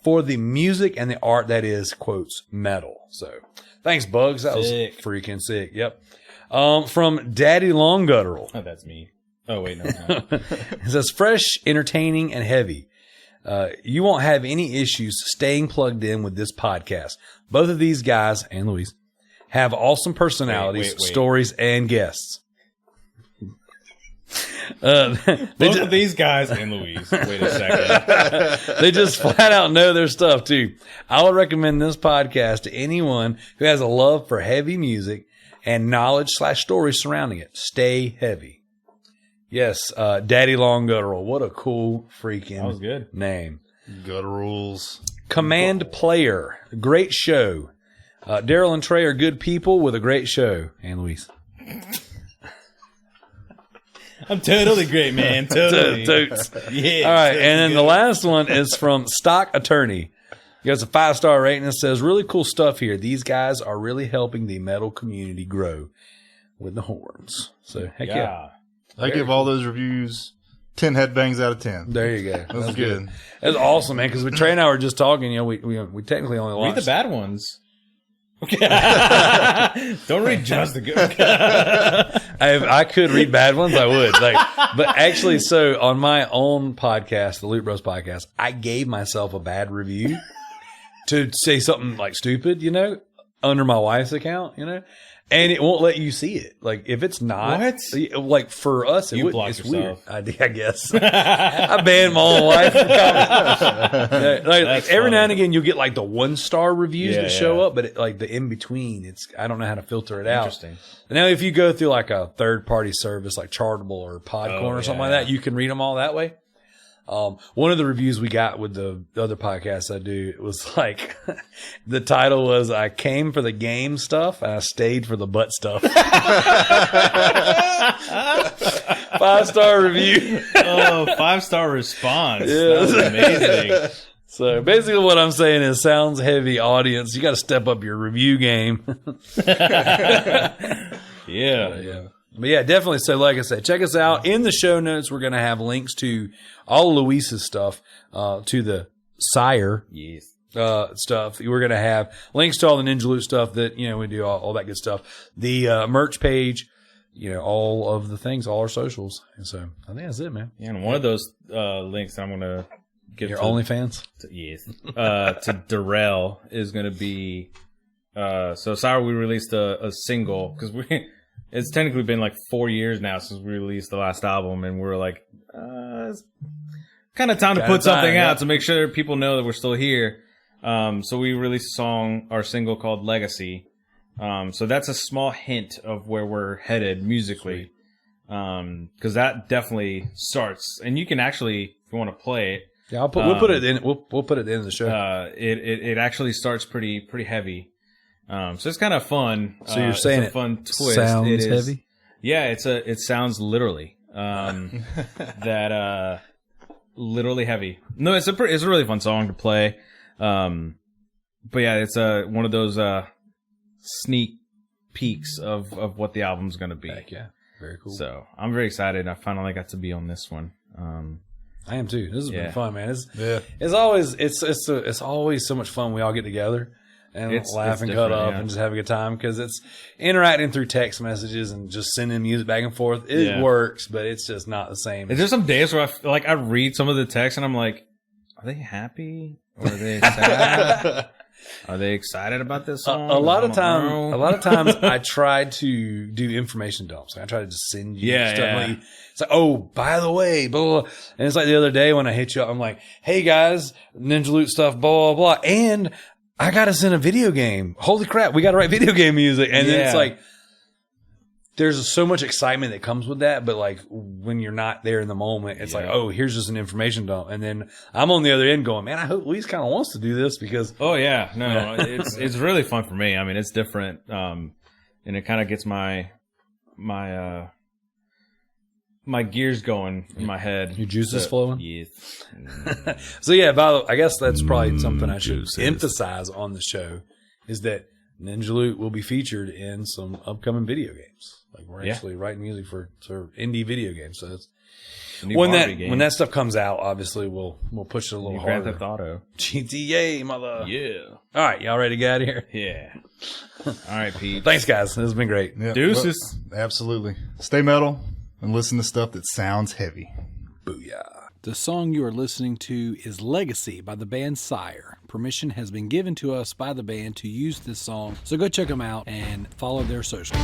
for the music and the art that is, quotes, metal. So thanks, Bugs. That was freaking sick. Yep. From Daddy Long Guttural. Oh, that's me. Oh, wait, no. It says, fresh, entertaining, and heavy. You won't have any issues staying plugged in with this podcast. Both of these guys, and Luis, have awesome personalities, stories, and guests. Both of these guys and Luis. Wait a second. They just flat out know their stuff, too. I would recommend this podcast to anyone who has a love for heavy music and knowledge/stories surrounding it. Stay heavy. Yes, Daddy Long Guttural. What a cool freaking name. Gutturals. Command Player. Great show. Darrell and Trey are good people with a great show. And Luis. I'm totally great, man. Totally. Totes. Yeah. All right. And then the last one is from Stock Attorney. He has a 5-star rating and says, really cool stuff here. These guys are really helping the metal community grow with the horns. So, heck yeah. I give all those reviews 10 headbangs out of 10. There you go. That's good. That's awesome, man. Because Trey and I were just talking. You know, we technically only watched. Read the bad ones. Don't read just the good. I could read bad ones. I would. But actually, so on my own podcast, the Loot Bros podcast, I gave myself a bad review to say something like stupid, under my wife's account, and it won't let you see it. Like if it's not, like for us, it's weird. I guess I banned my own wife from commenting. Like every now and again, you'll get like the 1-star reviews that show up, but like the in between, I don't know how to filter it out. Interesting. Now, if you go through like a third-party service like Chartable or Podcorn or something like that, you can read them all that way. One of the reviews we got with the other podcasts I do, it was like, the title was, I came for the game stuff and I stayed for the butt stuff. 5-star review. Oh, 5-star response. Yeah. That was amazing. So basically what I'm saying is, sounds heavy audience. You got to step up your review game. Yeah. But yeah, definitely. So like I said, check us out. In the show notes, we're going to have links to all Luis's stuff, to the SYR stuff. We're going to have links to all the Ninjaloot stuff that, we do, all that good stuff. The merch page, all of the things, all our socials. And so I think that's it, man. Yeah, and one of those links that I'm going to give your OnlyFans? To Darrell is going to be, so SYR, we released a single because it's technically been like 4 years now since we released the last album, and we're like, it's kind of time to put something out to make sure people know that we're still here. So we released our single called Legacy. So that's a small hint of where we're headed musically. Because that definitely starts, and you can actually, if you want to play it. Yeah, we'll put it in. We'll put it at the end of the show. It actually starts pretty heavy. So it's kind of fun. So you're saying it's a fun twist. Sounds heavy? Yeah, it sounds literally that literally heavy. No, it's a really fun song to play. But yeah, it's one of those sneak peeks of what the album's going to be. Heck yeah, very cool. So I'm very excited. I finally got to be on this one. I am too. This has been fun, man. It's always so much fun. We all get together and laugh and cut up and just have a good time, because it's interacting through text messages and just sending music back and forth. It works, but it's just not the same. Is there some days where I read some of the text and I'm like, are they happy or are they sad? Are they excited about this song? A lot of times I try to do information dumps. I try to just send you stuff. Yeah. It's like, oh, by the way, blah, blah, blah. And it's like the other day when I hit you up, I'm like, hey guys, Ninjaloot stuff, blah, blah, blah. And I got to send a video game. Holy crap, we got to write video game music. And then it's like, there's so much excitement that comes with that, but like when you're not there in the moment, it's like, oh, here's just an information dump. And then I'm on the other end going, man, I hope Luis kind of wants to do this because. Oh yeah, no, it's really fun for me. I mean, it's different. And it kind of gets my gears going in my head. Your juices flowing? Yes. So yeah, I guess that's probably something I should emphasize on the show is that Ninjaloot will be featured in some upcoming video games. Like we're actually writing music for indie video games. So that's when that stuff comes out, obviously we'll push it a little harder. Grand Theft Auto. GTA, mother. Yeah. All right, y'all ready to get out of here? Yeah. All right, Pete. Thanks, guys. This has been great. Yeah, deuces. Well, absolutely. Stay metal and listen to stuff that sounds heavy. Booyah. The song you are listening to is Legacy by the band SYR. Permission has been given to us by the band to use this song, so go check them out and follow their socials.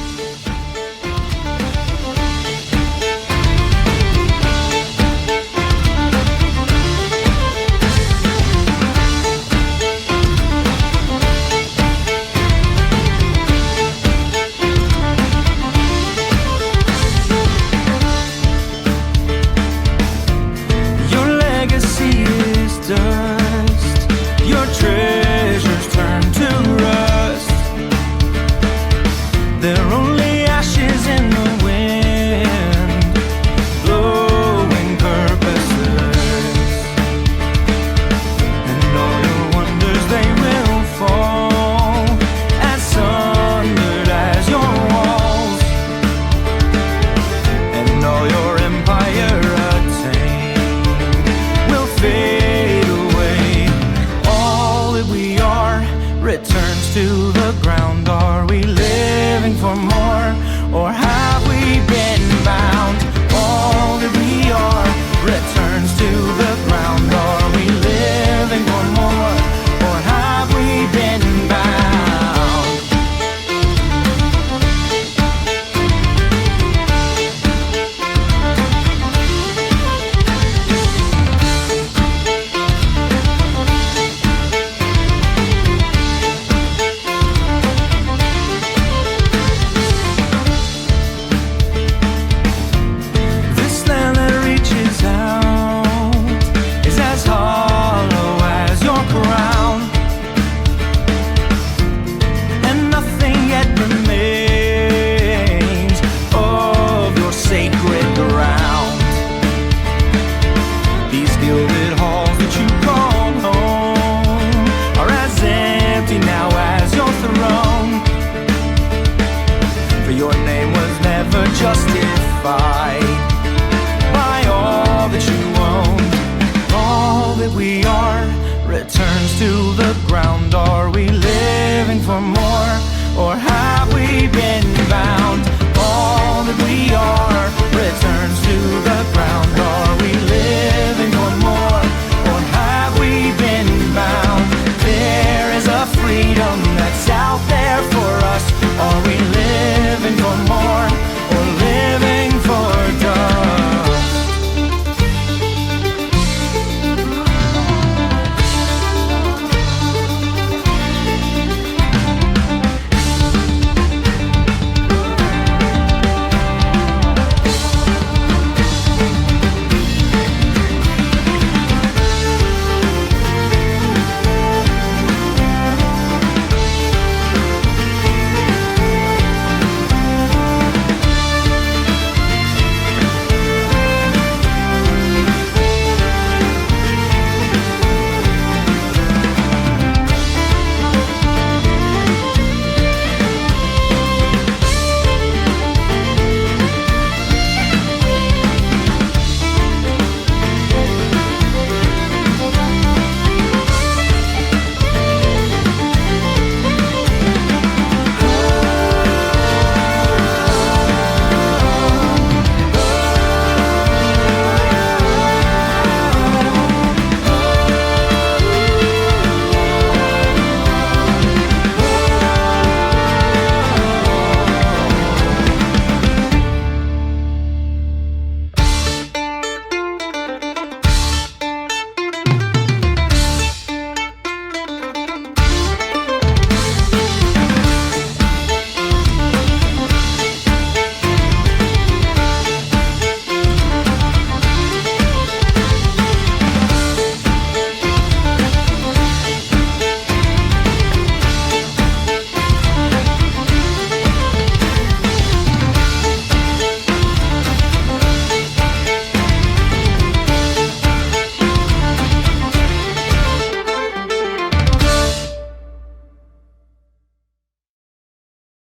To the ground, are we living for more or